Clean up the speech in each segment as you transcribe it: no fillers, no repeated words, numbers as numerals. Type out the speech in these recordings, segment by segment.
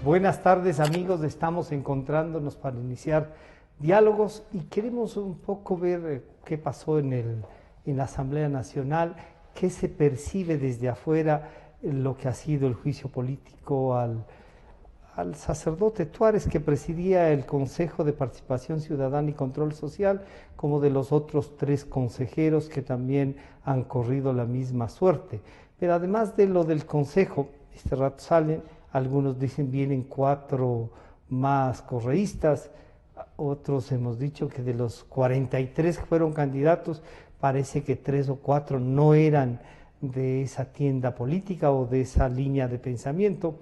Buenas tardes amigos, estamos encontrándonos para iniciar diálogos y queremos un poco ver qué pasó en la Asamblea Nacional, qué se percibe desde afuera, lo que ha sido el juicio político al sacerdote Tuárez, que presidía el Consejo de Participación Ciudadana y Control Social, como de los otros 3 consejeros que también han corrido la misma suerte. Pero además de lo del Consejo, este rato salen, algunos dicen vienen 4 más correístas, otros hemos dicho que de los 43 que fueron candidatos, parece que 3 o 4 no eran de esa tienda política o de esa línea de pensamiento.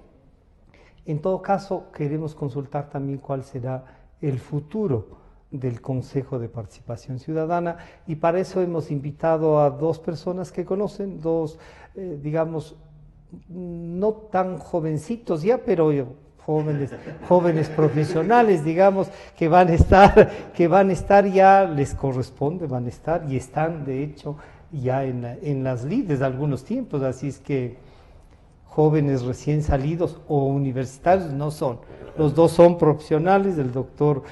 En todo caso, queremos consultar también cuál será el futuro del Consejo de Participación Ciudadana, y para eso hemos invitado a 2 personas que conocen, 2, digamos, no tan jovencitos ya, pero jóvenes profesionales, digamos, que van a estar ya, les corresponde, van a estar y están de hecho ya en las lides de algunos tiempos, así es que jóvenes recién salidos o universitarios no son, los 2 son profesionales, el doctor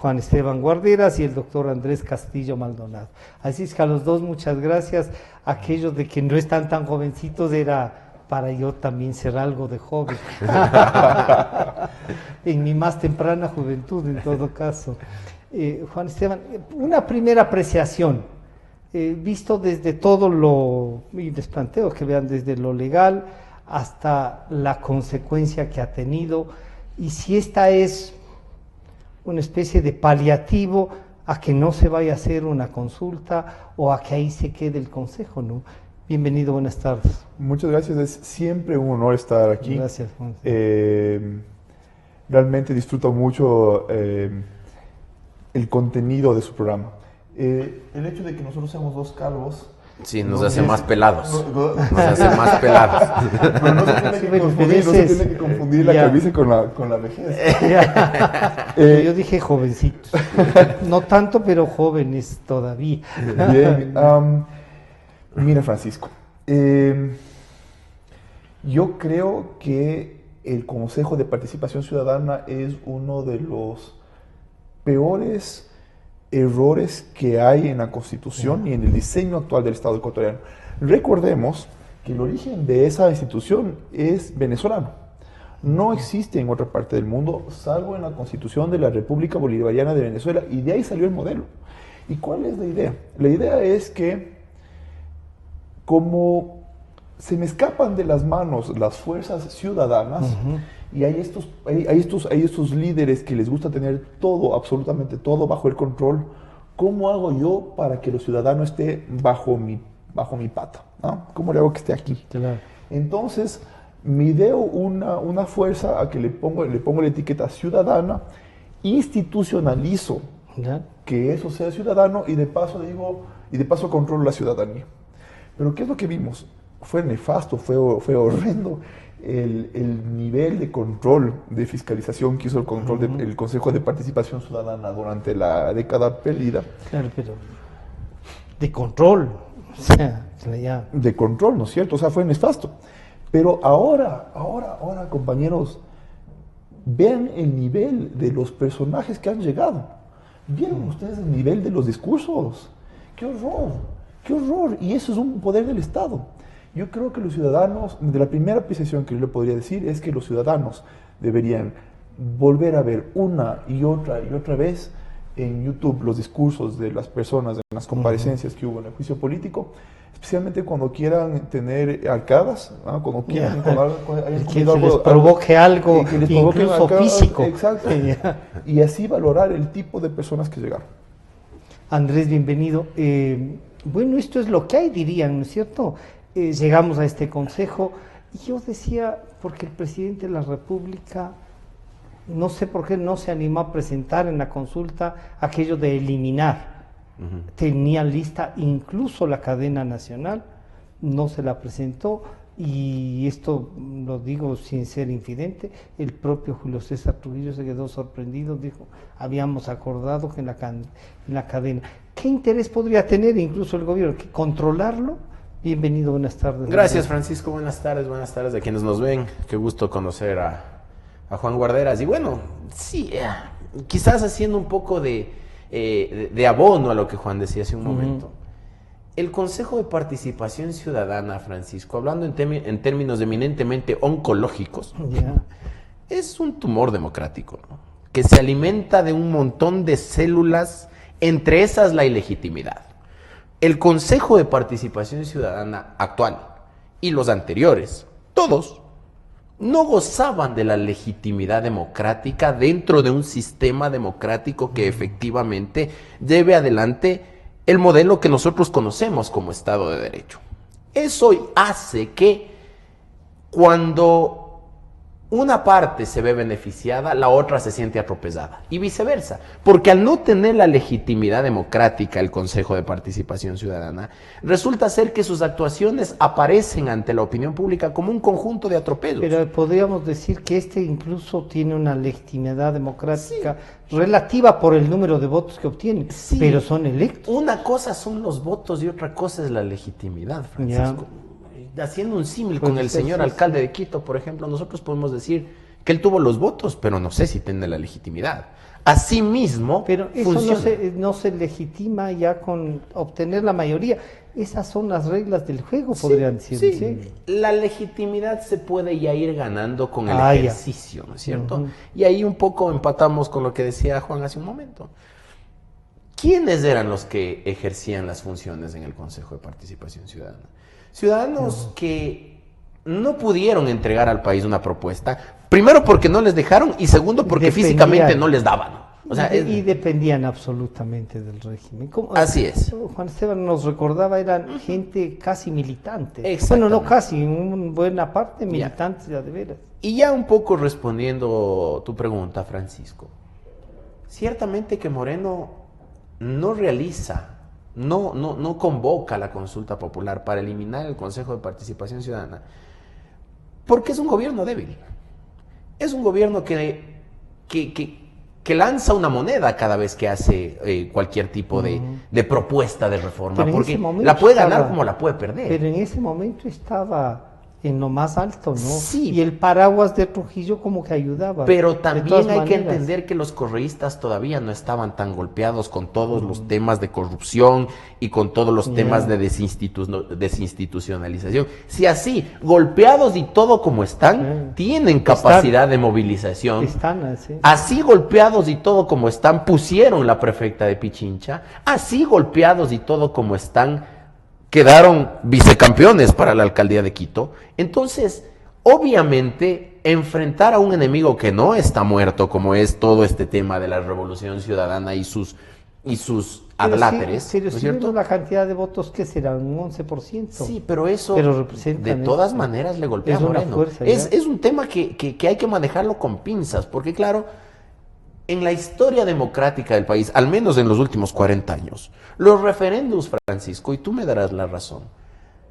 Juan Esteban Guarderas y el doctor Andrés Castillo Maldonado. Así es que a los 2 muchas gracias. Aquellos de que no están tan jovencitos era para yo también ser algo de joven, en mi más temprana juventud en todo caso. Juan Esteban, una primera apreciación, visto desde todo lo, y les planteo que vean desde lo legal hasta la consecuencia que ha tenido, y si esta es una especie de paliativo a que no se vaya a hacer una consulta o a que ahí se quede el Consejo, ¿no? Bienvenido, buenas tardes. Muchas gracias, es siempre un honor estar aquí. Gracias, Juan. Realmente disfruto mucho el contenido de su programa. El hecho de que nosotros seamos 2 calvos... Sí, nos hace más pelados. Nos hace más pelados. Pero no se tiene que confundir la calvicie con la vejez. Yo dije jovencitos. No tanto, pero jóvenes todavía. Bien. Mira, Francisco, yo creo que el Consejo de Participación Ciudadana es uno de los peores errores que hay en la Constitución y en el diseño actual del Estado ecuatoriano. Recordemos que el origen de esa institución es venezolano. No existe en otra parte del mundo, salvo en la Constitución de la República Bolivariana de Venezuela, y de ahí salió el modelo. ¿Y cuál es la idea? La idea es que, como se me escapan de las manos las fuerzas ciudadanas, y hay estos líderes que les gusta tener todo, absolutamente todo, bajo el control, ¿cómo hago yo para que los ciudadanos esté bajo mi pata? ¿No? ¿Cómo le hago que esté aquí? Claro. Entonces, me ideo una fuerza a que le pongo la etiqueta ciudadana, institucionalizo que eso sea ciudadano, y de paso controlo la ciudadanía. Pero ¿qué es lo que vimos? Fue nefasto, fue horrendo el nivel de control, de fiscalización que hizo el Consejo de Participación Ciudadana durante la década perdida. Claro, pero de control, o sea, de control, ¿no es cierto? O sea, fue nefasto. Pero ahora, compañeros, vean el nivel de los personajes que han llegado. ¿Vieron ustedes el nivel de los discursos? ¡Qué horror! ¡Qué horror! Y eso es un poder del Estado. Yo creo que los ciudadanos, de la primera apreciación que yo le podría decir es que los ciudadanos deberían volver a ver una y otra vez en YouTube los discursos de las personas en las comparecencias que hubo en el juicio político, especialmente cuando quieran tener arcadas, ¿no? Cuando quieran que les provoque algo, incluso físico. Exacto. Y así valorar el tipo de personas que llegaron. Andrés, bienvenido. Bueno, esto es lo que hay, dirían, ¿no es cierto? Llegamos a este consejo y yo decía, porque el presidente de la República, no sé por qué no se animó a presentar en la consulta aquello de eliminar. Tenía lista incluso la cadena nacional, no se la presentó, y esto lo digo sin ser infidente, el propio Julio César Trujillo se quedó sorprendido, dijo, habíamos acordado que en la cadena. ¿Qué interés podría tener incluso el gobierno? ¿Que controlarlo? Bienvenido, buenas tardes. Gracias, Francisco, buenas tardes a quienes nos ven. Qué gusto conocer a Juan Guarderas. Y bueno, sí, quizás haciendo un poco de abono a lo que Juan decía hace un momento. El Consejo de Participación Ciudadana, Francisco, hablando en términos eminentemente oncológicos, es un tumor democrático, ¿no? Que se alimenta de un montón de células, entre esas la ilegitimidad. El Consejo de Participación Ciudadana actual y los anteriores, todos, no gozaban de la legitimidad democrática dentro de un sistema democrático que efectivamente lleve adelante el modelo que nosotros conocemos como Estado de Derecho. Eso hace que cuando una parte se ve beneficiada, la otra se siente atropellada y viceversa, porque al no tener la legitimidad democrática el Consejo de Participación Ciudadana, resulta ser que sus actuaciones aparecen ante la opinión pública como un conjunto de atropellos. Pero podríamos decir que este incluso tiene una legitimidad democrática relativa por el número de votos que obtiene, pero son electos. Una cosa son los votos y otra cosa es la legitimidad, Francisco. Haciendo un símil con el señor alcalde de Quito, por ejemplo, nosotros podemos decir que él tuvo los votos, pero no sé si tiene la legitimidad. Asimismo, pero eso no se legitima ya con obtener la mayoría. Esas son las reglas del juego, podrían decir. Sí. La legitimidad se puede ya ir ganando con el ejercicio, ¿no es cierto? Y ahí un poco empatamos con lo que decía Juan hace un momento. ¿Quiénes eran los que ejercían las funciones en el Consejo de Participación Ciudadana? Ciudadanos que no pudieron entregar al país una propuesta, primero porque no les dejaron y segundo porque físicamente no les daban. O sea, y dependían absolutamente del régimen. Así es. Juan Esteban nos recordaba, eran gente casi militante. Bueno, no casi, en buena parte militantes ya de veras. Y ya un poco respondiendo tu pregunta, Francisco, ciertamente que Moreno no realiza, no convoca la consulta popular para eliminar el Consejo de Participación Ciudadana, porque es un gobierno débil. Es un gobierno que lanza una moneda cada vez que hace cualquier tipo de propuesta de reforma, porque la puede ganar como la puede perder. Pero en ese momento estaba en lo más alto, ¿no? Sí. Y el paraguas de Trujillo como que ayudaba. Pero también hay que entender que los correístas todavía no estaban tan golpeados con todos los temas de corrupción y con todos los temas de desinstitucionalización. Si así, golpeados y todo como están, tienen capacidad de movilización. Así golpeados y todo como están, pusieron la prefecta de Pichincha. Así golpeados y todo como están, quedaron vicecampeones para la alcaldía de Quito. Entonces, obviamente, enfrentar a un enemigo que no está muerto, como es todo este tema de la revolución ciudadana y sus adláteres, ¿no es cierto? La cantidad de votos, ¿qué será? ¿Un 11%? Sí, pero eso de todas maneras le golpea a Moreno. Es un tema que hay que manejarlo con pinzas, porque claro, en la historia democrática del país, al menos en los últimos 40 años, los referéndums, Francisco, y tú me darás la razón,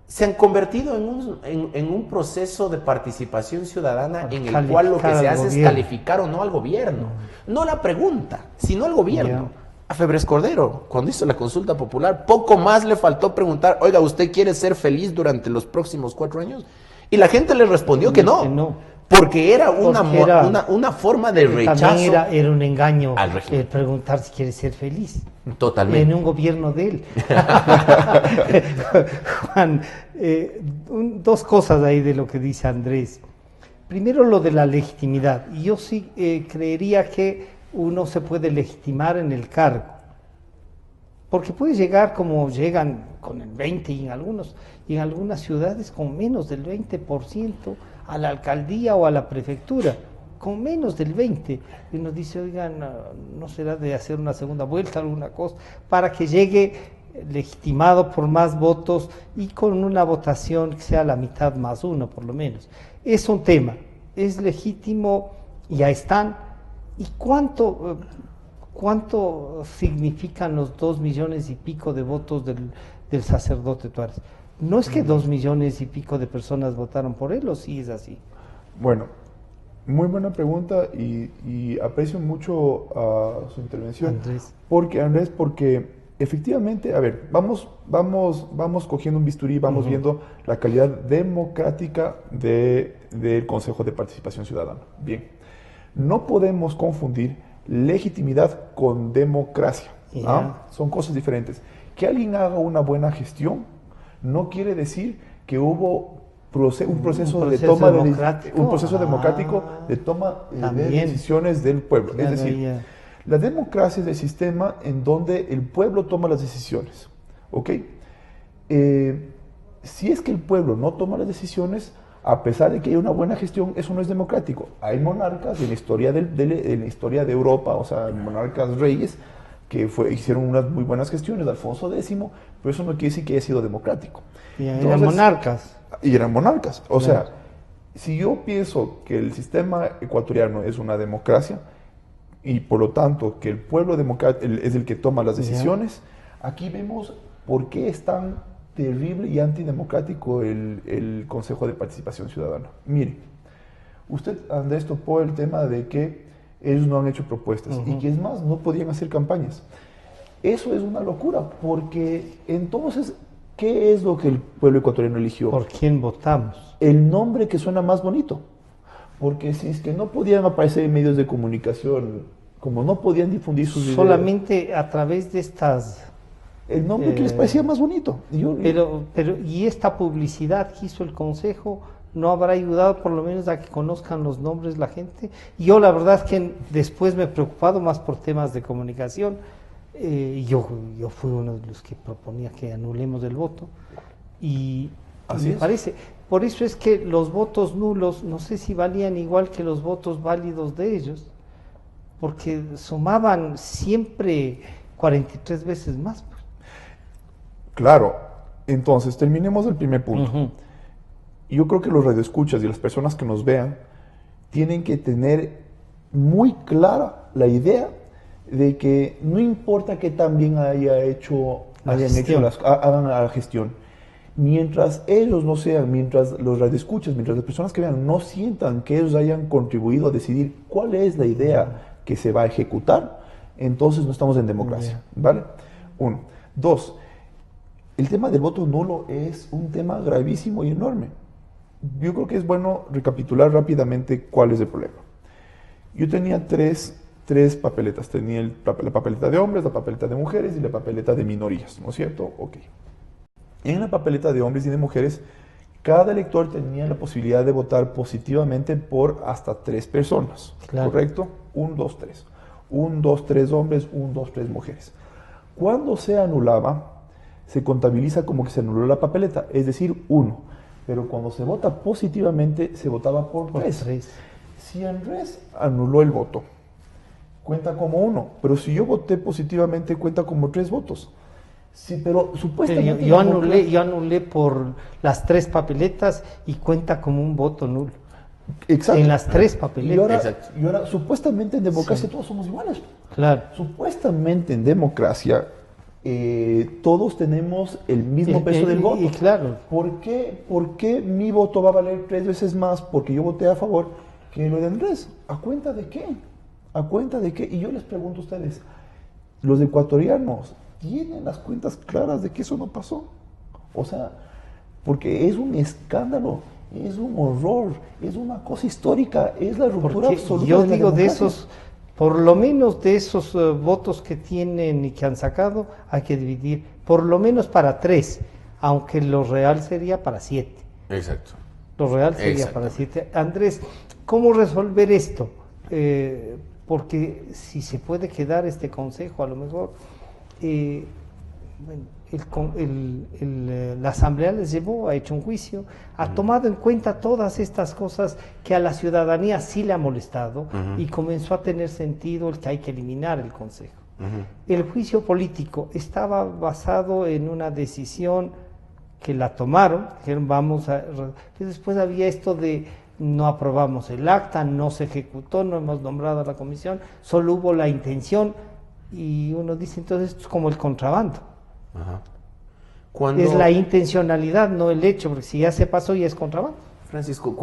se han convertido en un proceso de participación ciudadana en el cual lo que se hace es calificar o no al gobierno. No la pregunta, sino al gobierno. A Febres Cordero, cuando hizo la consulta popular, poco más le faltó preguntar, oiga, ¿usted quiere ser feliz durante los próximos 4 años? Y la gente le respondió que no. Porque era una forma de rechazo. También era un engaño el preguntar si quiere ser feliz. Totalmente. En un gobierno de él. Juan, dos cosas ahí de lo que dice Andrés. Primero, lo de la legitimidad. Yo sí creería que uno se puede legitimar en el cargo. Porque puede llegar como llegan con el 20% y en algunas ciudades con menos del 20%. A la alcaldía o a la prefectura, con menos del 20%. Y nos dice, oigan, no será de hacer una segunda vuelta, alguna cosa, para que llegue legitimado por más votos y con una votación que sea la mitad más uno, por lo menos. Es un tema, es legítimo, ya están. ¿Y cuánto significan los 2 millones y pico de votos del sacerdote Tuárez? No es que 2 millones y pico de personas votaron por él, ¿o sí es así? Bueno, muy buena pregunta y aprecio mucho su intervención. Andrés, porque efectivamente, a ver, vamos cogiendo un bisturí, vamos viendo la calidad democrática del Consejo de Participación Ciudadana. Bien, No podemos confundir legitimidad con democracia. Son cosas diferentes. Que alguien haga una buena gestión no quiere decir que hubo un proceso democrático de toma de decisiones del pueblo. Es decir, la democracia es el sistema en donde el pueblo toma las decisiones. ¿Ok? Si es que el pueblo no toma las decisiones, a pesar de que haya una buena gestión, eso no es democrático. Hay monarcas en la historia en la historia de Europa, o sea, monarcas reyes, que hicieron unas muy buenas gestiones, Alfonso X, pero eso no quiere decir que haya sido democrático. Y eran monarcas. Y eran monarcas. O sea, si yo pienso que el sistema ecuatoriano es una democracia, y por lo tanto que el pueblo es el que toma las decisiones, aquí vemos por qué es tan terrible y antidemocrático el Consejo de Participación Ciudadana. Mire, usted, Andrés, topó el tema de que ellos no han hecho propuestas y que es más, no podían hacer campañas. Eso es una locura, porque entonces, ¿qué es lo que el pueblo ecuatoriano eligió? ¿Por quién votamos? El nombre que suena más bonito. Porque si es que no podían aparecer en medios de comunicación, como no podían difundir sus ideas. Solamente a través de estas... El nombre que les parecía más bonito. ¿Y esta publicidad que hizo el Consejo no habrá ayudado por lo menos a que conozcan los nombres la gente? Yo la verdad es que después me he preocupado más por temas de comunicación. Yo fui uno de los que proponía que anulemos el voto. Y me parece... Por eso es que los votos nulos, no sé si valían igual que los votos válidos de ellos, porque sumaban siempre 43 veces más. Claro, entonces terminemos el primer punto. Yo creo que los radioescuchas y las personas que nos vean tienen que tener muy clara la idea de que no importa que también hagan la gestión. Mientras ellos no sean, mientras los radioescuchas, mientras las personas que vean no sientan que ellos hayan contribuido a decidir cuál es la idea que se va a ejecutar, entonces no estamos en democracia, ¿vale? 1. 2. El tema del voto nulo es un tema gravísimo y enorme. Yo creo que es bueno recapitular rápidamente cuál es el problema. Yo tenía tres papeletas. Tenía la papeleta de hombres, la papeleta de mujeres y la papeleta de minorías, ¿no es cierto? Ok. En la papeleta de hombres y de mujeres, cada elector tenía la posibilidad de votar positivamente por hasta 3 personas, ¿correcto? 1, 2, 3. 1, 2, 3 hombres, 1, 2, 3 mujeres. Cuando se anulaba, se contabiliza como que se anuló la papeleta, es decir, 1. Pero cuando se vota positivamente, se votaba por 3. Si Andrés anuló el voto, cuenta como 1. Pero si yo voté positivamente, cuenta como 3 votos. Sí, pero supuestamente... Yo anulé por las 3 papeletas y cuenta como un voto nulo. Exacto. En las 3 papeletas. Y ahora, supuestamente en democracia todos somos iguales. Claro. Supuestamente en democracia todos tenemos el mismo peso del voto. Claro. ¿Por qué mi voto va a valer 3 veces más porque yo voté a favor que lo de Andrés? ¿A cuenta de qué? ¿A cuenta de qué? Y yo les pregunto a ustedes, los ecuatorianos, ¿tienen las cuentas claras de que eso no pasó? O sea, porque es un escándalo, es un horror, es una cosa histórica, es la ruptura absoluta. Yo digo de esos, por lo menos de esos votos que tienen y que han sacado, hay que dividir, por lo menos para 3, aunque lo real sería para 7. Exacto. Lo real sería para 7. Andrés, ¿cómo resolver esto? Porque si se puede quedar este consejo, a lo mejor... la Asamblea les llevó, ha hecho un juicio, ha tomado en cuenta todas estas cosas que a la ciudadanía sí le ha molestado y comenzó a tener sentido el que hay que eliminar el Consejo. El juicio político estaba basado en una decisión que la tomaron, dijeron vamos a... Y después había esto de no aprobamos el acta, no se ejecutó, no hemos nombrado a la comisión, solo hubo la intención. Y uno dice, entonces esto es como el contrabando. Es la intencionalidad, no el hecho, porque si ya se pasó ya es contrabando. Francisco,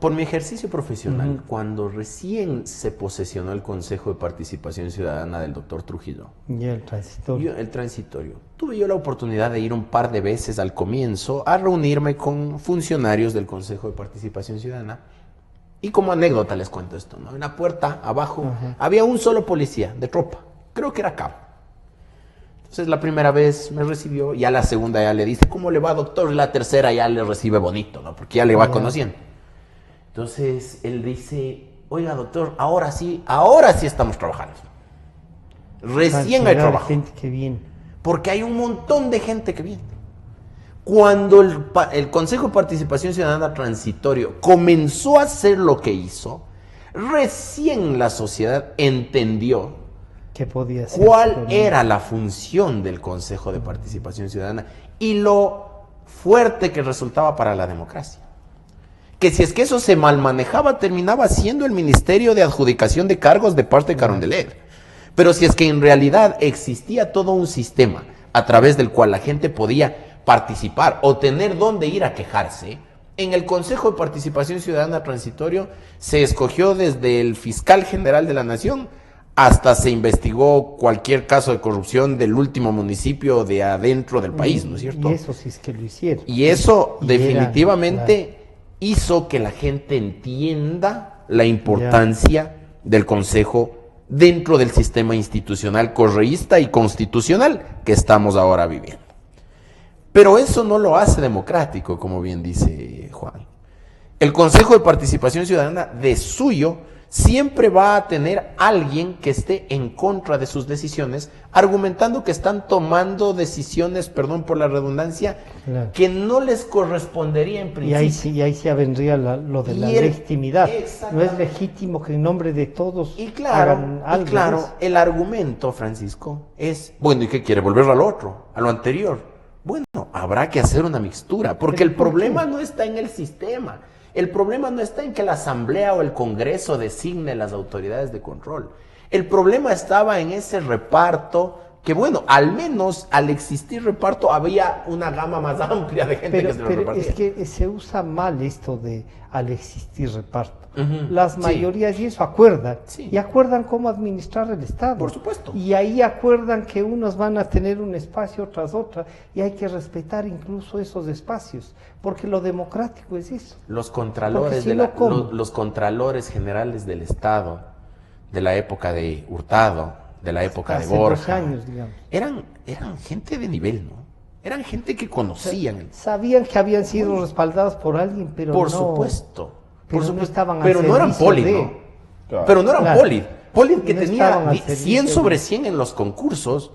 por mi ejercicio profesional, cuando recién se posesionó el Consejo de Participación Ciudadana del doctor Trujillo, y el transitorio. Tuve yo la oportunidad de ir un par de veces al comienzo a reunirme con funcionarios del Consejo de Participación Ciudadana Y como anécdota les cuento esto, ¿no? En la puerta abajo Ajá. había un solo policía de tropa, creo que era cabo. Entonces la primera vez me recibió, ya la segunda ya le dice, ¿cómo le va, doctor? Y la tercera ya le recibe bonito, ¿no? Porque ya le va conociendo. Entonces él dice, oiga, doctor, ahora sí estamos trabajando. Recién hay trabajo. Gente que viene. Porque hay un montón de gente que viene. Cuando el Consejo de Participación Ciudadana Transitorio comenzó a hacer lo que hizo, recién la sociedad entendió ¿Qué podía ser? cuál era la función del Consejo de Participación Ciudadana y lo fuerte que resultaba para la democracia. Que si es que eso se mal manejaba, terminaba siendo el Ministerio de Adjudicación de Cargos de parte de Carondelet. Pero si es que en realidad existía todo un sistema a través del cual la gente podía participar o tener dónde ir a quejarse, en el Consejo de Participación Ciudadana Transitorio se escogió desde el fiscal general de la Nación hasta se investigó cualquier caso de corrupción del último municipio de adentro del país, ¿no es cierto? Y eso sí es que lo hicieron. Y eso Y definitivamente hizo que la gente entienda la importancia del Consejo dentro del sistema institucional correísta y constitucional que estamos ahora viviendo. Pero eso no lo hace democrático, como bien dice Juan. El Consejo de Participación Ciudadana, de suyo, siempre va a tener alguien que esté en contra de sus decisiones, argumentando que están tomando decisiones, perdón por la redundancia, Claro. que no les correspondería en principio. Y ahí sí vendría lo de la legitimidad. No es legítimo que en nombre de todos Y claro, hagan algo. el argumento, Francisco, es, bueno, ¿y qué quiere? ¿Volver al otro, a lo anterior? Bueno, habrá que hacer una mixtura, porque ¿Pero el por problema qué? no está en el sistema. El problema no está en que la Asamblea o el Congreso designe las autoridades de control. El problema estaba en ese reparto, que bueno, al menos al existir reparto había una gama más amplia de gente que se lo Pero repartía. es que se usa mal esto de al existir reparto. Ujú, Las sí. mayorías y eso acuerdan. Sí. Y acuerdan cómo administrar el Estado. Por supuesto. Y ahí acuerdan que unos van a tener un espacio tras otra y hay que respetar incluso esos espacios. Porque lo democrático es eso. Los contralores, Porque si no, ¿cómo? los contralores generales del Estado, de la época de Hurtado, de la época de Hace 2 Borja, años, digamos. eran gente de nivel, ¿no? Eran gente que conocían el... Sabían que habían sido respaldados por alguien, pero Por no. supuesto. pero Por no supuesto. estaban al Pero no eran servicio Polit, de- ¿no? Claro. Pero no eran Claro. Polit. Polit que No tenía estaban al 100 servicio sobre de- 100 en los concursos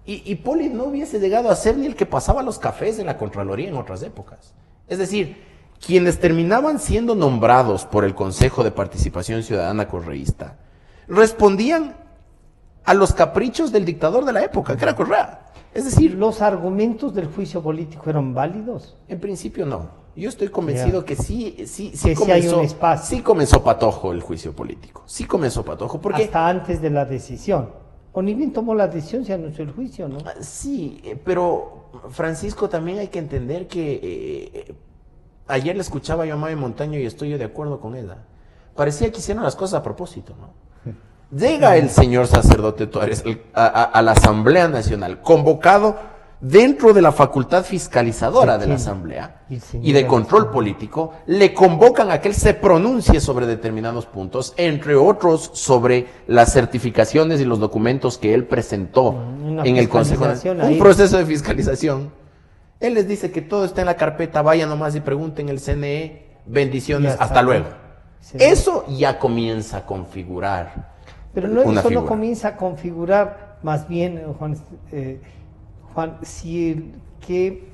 y Polit no hubiese llegado a ser ni el que pasaba los cafés en la Contraloría en otras épocas. Es decir, quienes terminaban siendo nombrados por el Consejo de Participación Ciudadana Correísta respondían a los caprichos del dictador de la época, que era Correa. Es decir, ¿Los argumentos del juicio político eran válidos? en principio no. Yo estoy convencido Ya. que sí Que sí hay un espacio. sí comenzó patojo el juicio político. Sí comenzó patojo porque Hasta antes de la decisión. O ni bien tomó la decisión, se anunció el juicio, ¿no? sí, pero Francisco, también hay que entender que ayer le escuchaba yo a Mario Montaño y estoy yo de acuerdo con ella. Parecía que hicieron las cosas a propósito, ¿no? Llega el señor sacerdote Tuárez a la Asamblea Nacional, convocado dentro de la facultad fiscalizadora de la Sí, Asamblea y el señor y de control Alessandro. político, le convocan a que él se pronuncie sobre determinados puntos, entre otros sobre las certificaciones y los documentos que él presentó Una en el Consejo fiscalización Nacional. Un ahí. proceso de fiscalización. Él les dice que todo está en la carpeta, vayan nomás y pregunten el CNE, bendiciones, Ya está. hasta luego. Sí. Eso ya comienza a configurar Pero no, una eso no figura. comienza a configurar, más bien, Juan, si el que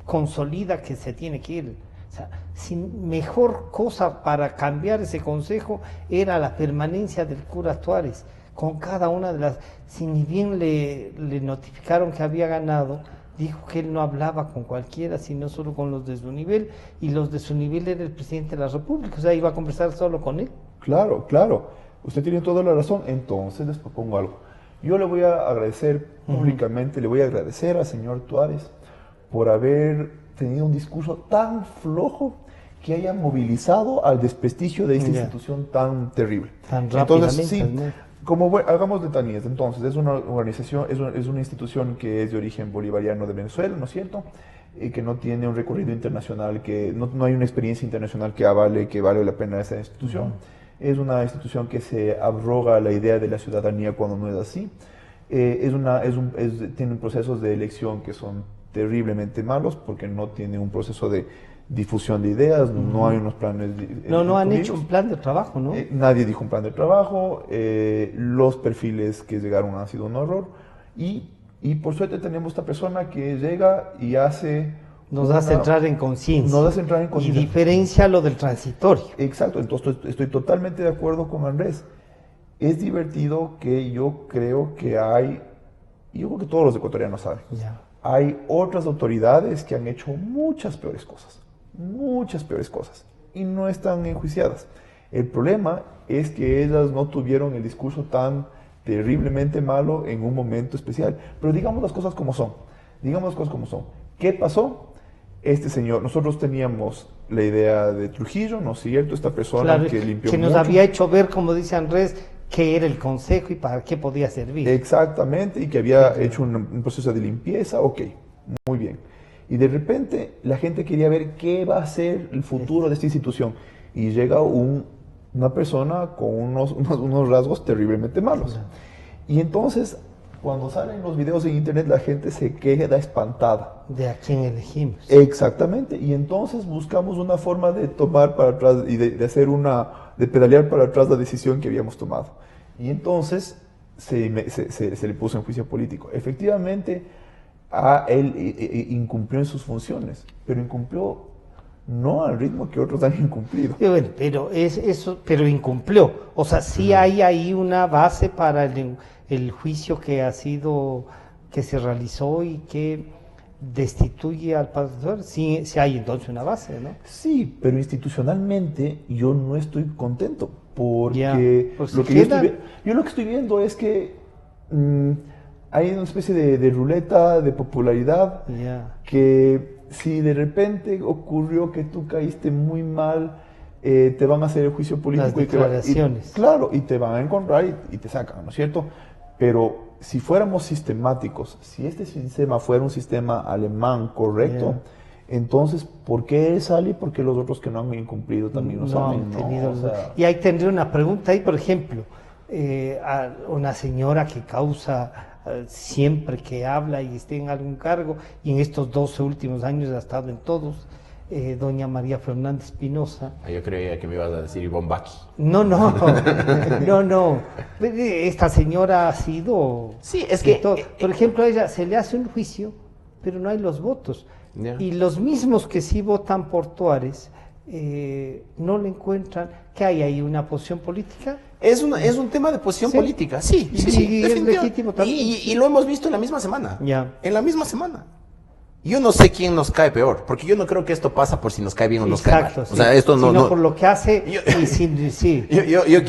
consolida que se tiene que ir. O sea, si mejor cosa para cambiar ese consejo era la permanencia del cura Tuárez, con cada una de las, si ni bien le notificaron que había ganado, dijo que él no hablaba con cualquiera, sino solo con los de su nivel, y los de su nivel era el presidente de la República, o sea, iba a conversar solo con él. Claro, claro. Usted tiene toda la razón. Entonces les propongo algo. Yo le voy a agradecer públicamente, le voy a agradecer al señor Tuárez por haber tenido un discurso tan flojo que haya movilizado al desprestigio de esta Ya. institución tan terrible. Tan Entonces, rápidamente, sí, ¿no? como hagamos letanías, entonces, es una organización, es una institución que es de origen bolivariano de Venezuela, ¿no es cierto? que no tiene un recorrido internacional, que no hay una experiencia internacional que vale la pena esa institución. Es una institución que se abroga la idea de la ciudadanía cuando no es así. Tiene procesos de elección que son terriblemente malos porque no tiene un proceso de difusión de ideas, no hay unos planes. No han hecho un plan de trabajo, ¿no? Nadie dijo un plan de trabajo, los perfiles que llegaron han sido un horror y por suerte tenemos esta persona que llega y nos hace entrar en conciencia. Nos hace entrar en conciencia. Y diferencia lo del transitorio. Exacto, entonces estoy totalmente de acuerdo con Andrés. Es divertido que yo creo que todos los ecuatorianos saben. Ya. Hay otras autoridades que han hecho muchas peores cosas, y no están enjuiciadas. El problema es que ellas no tuvieron el discurso tan terriblemente malo en un momento especial. Pero digamos las cosas como son. ¿Qué pasó? Este señor, nosotros teníamos la idea de Trujillo, ¿no es cierto? Esta persona que limpió que nos mucho. había hecho ver, como dice Andrés, qué era el consejo y para qué podía servir. Exactamente, y que había hecho un proceso de limpieza, ok, muy bien. Y de repente la gente quería ver qué va a ser el futuro de esta institución. Y llega una persona con unos rasgos terriblemente malos. Y entonces, cuando salen los videos en internet, la gente se queda espantada. ¿De a quién elegimos? Exactamente, y entonces buscamos una forma de tomar para atrás y de pedalear para atrás la decisión que habíamos tomado. Y entonces se le puso en juicio político. Efectivamente, él incumplió en sus funciones, pero incumplió no al ritmo que otros han incumplido. Sí, bueno, pero incumplió. O sea, sí hay ahí una base para el juicio que se realizó y que destituye al pastor. Sí hay entonces una base, ¿no? Sí, pero institucionalmente yo no estoy contento porque pues lo que yo lo que estoy viendo es que hay una especie de ruleta de popularidad que si de repente ocurrió que tú caíste muy mal, te van a hacer el juicio político. Las declaraciones. Y te van a encontrar y te sacan, ¿no es cierto? Pero si fuéramos sistemáticos, si este sistema fuera un sistema alemán correcto, entonces, ¿por qué él sale y por qué los otros que no han incumplido también lo saben? Y ahí tendría una pregunta ahí, por ejemplo, a una señora que causa siempre que habla y esté en algún cargo, y en estos 12 últimos años ha estado en todos, doña María Fernanda Espinosa. Yo creía que me ibas a decir Ivonne Baki. No. Esta señora ha sido... Sí, es que... Por ejemplo, a ella se le hace un juicio, pero no hay los votos. Y los mismos que sí votan por Tuárez no le encuentran. ¿Que hay ahí una posición política? Es un tema de posición política, sí. Y es legítimo también. Y lo hemos visto en la misma semana. Ya. En la misma semana. Yo no sé quién nos cae peor, porque yo no creo que esto pasa por si nos cae bien o nos cae mal. Sí. O sea, esto no... Sino por lo que hace sí. Yo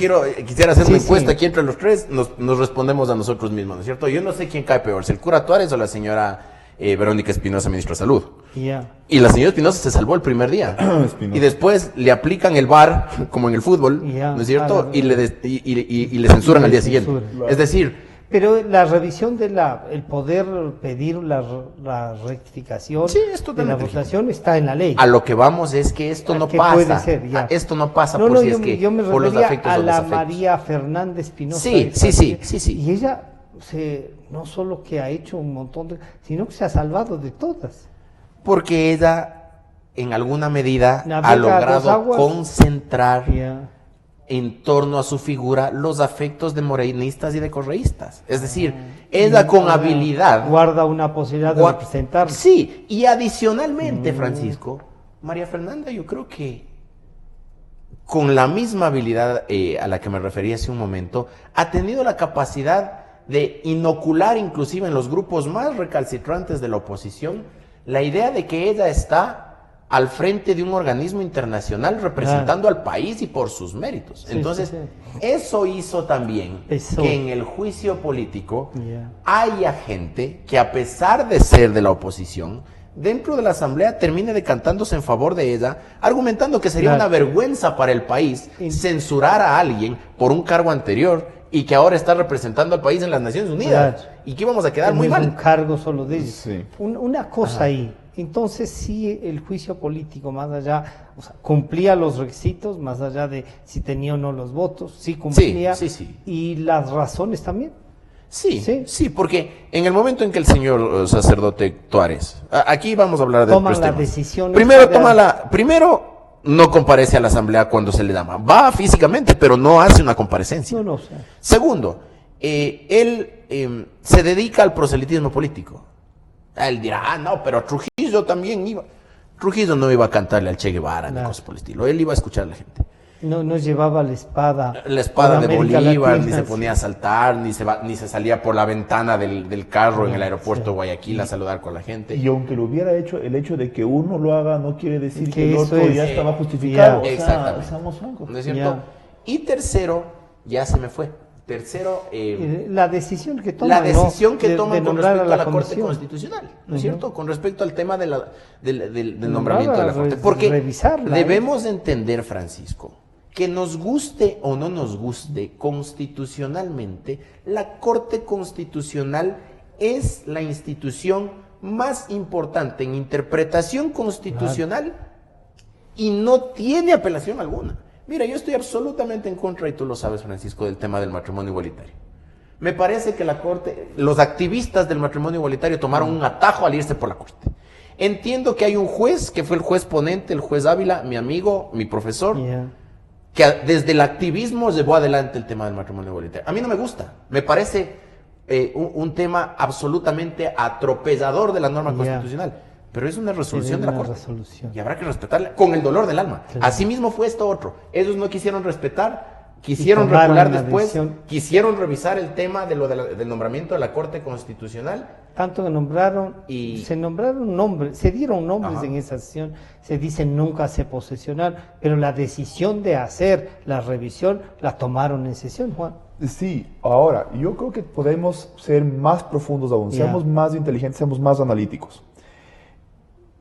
quisiera hacer una encuesta aquí entre los tres, nos respondemos a nosotros mismos, ¿no es cierto? Yo no sé quién cae peor, si el cura Tuárez o la señora Verónica Espinosa, ministra de Salud. Y la señora Espinosa se salvó el primer día. Y después le aplican el VAR, como en el fútbol, ¿no es cierto? Y le censuran al día siguiente. Es decir... Pero la revisión el poder pedir la rectificación de la votación está en la ley. A lo que vamos es que esto no pasa. Puede ser, esto no pasa por si es que yo me por los afectos a o la desafectos. María Fernanda Espinosa. Sí. Y ella no solo que ha hecho un montón sino que se ha salvado de todas. Porque ella, en alguna medida, ha logrado concentrar en torno a su figura los afectos de morenistas y de correístas. Es decir, ella con habilidad... guarda una posibilidad de representar. Sí, y adicionalmente, Francisco, María Fernanda, yo creo que con la misma habilidad a la que me referí hace un momento, ha tenido la capacidad de inocular inclusive en los grupos más recalcitrantes de la oposición la idea de que ella está al frente de un organismo internacional representando al país y por sus méritos. Entonces, eso hizo también que en el juicio político haya gente que, a pesar de ser de la oposición, dentro de la asamblea termine decantándose en favor de ella, argumentando que sería una vergüenza para el país censurar a alguien por un cargo anterior y que ahora está representando al país en las Naciones Unidas y que íbamos a quedar muy mal. Un cargo solo de ellos. Una cosa ahí. Entonces sí, el juicio político, más allá, o sea, cumplía los requisitos, más allá de si tenía o no los votos, sí cumplía. Sí. Y las razones también. Sí, porque en el momento en que el señor sacerdote Tuárez, aquí vamos a hablar de Toma otros la temas. decisión. Primero no comparece a la asamblea cuando se le llama. Va físicamente, pero no hace una comparecencia. No, o sea. Segundo, él se dedica al proselitismo político. Él dirá, no, pero Trujillo también iba. Trujillo no iba a cantarle al Che Guevara ni cosas por el estilo. Él iba a escuchar a la gente. No llevaba la espada. La espada de América Bolívar, Latina, ni se ponía a saltar, ni se salía por la ventana del carro en el aeropuerto de Guayaquil a saludar con la gente. Y aunque lo hubiera hecho, el hecho de que uno lo haga no quiere decir que el eso otro ya estaba justificado. Exactamente. Seamos francos. ¿No es cierto? Y tercero, ya se me fue. Tercero, la decisión que toma. la decisión que toman con nombrar respecto a la Corte comisión. Constitucional, ¿no es cierto? Con respecto al tema del nombramiento de la Corte. Porque revisarla, debemos entender, Francisco, que nos guste o no nos guste constitucionalmente, la Corte Constitucional es la institución más importante en interpretación constitucional y no tiene apelación alguna. Mira, yo estoy absolutamente en contra, y tú lo sabes, Francisco, del tema del matrimonio igualitario. Me parece que la Corte, los activistas del matrimonio igualitario tomaron un atajo al irse por la Corte. Entiendo que hay un juez, que fue el juez ponente, el juez Ávila, mi amigo, mi profesor, que desde el activismo llevó adelante el tema del matrimonio igualitario. A mí no me gusta, me parece un tema absolutamente atropellador de la norma constitucional. Pero es una resolución de la Corte. Y habrá que respetarla con el dolor del alma. Claro. Asimismo fue esto otro. Ellos no quisieron respetar, quisieron recular después, quisieron revisar el tema del nombramiento de la Corte Constitucional. Tanto que nombraron, se nombraron nombres, se dieron nombres en esa sesión, se dice nunca se posesionaron, pero la decisión de hacer la revisión la tomaron en sesión, Juan. Sí, ahora, yo creo que podemos ser más profundos aún, seamos más inteligentes, seamos más analíticos.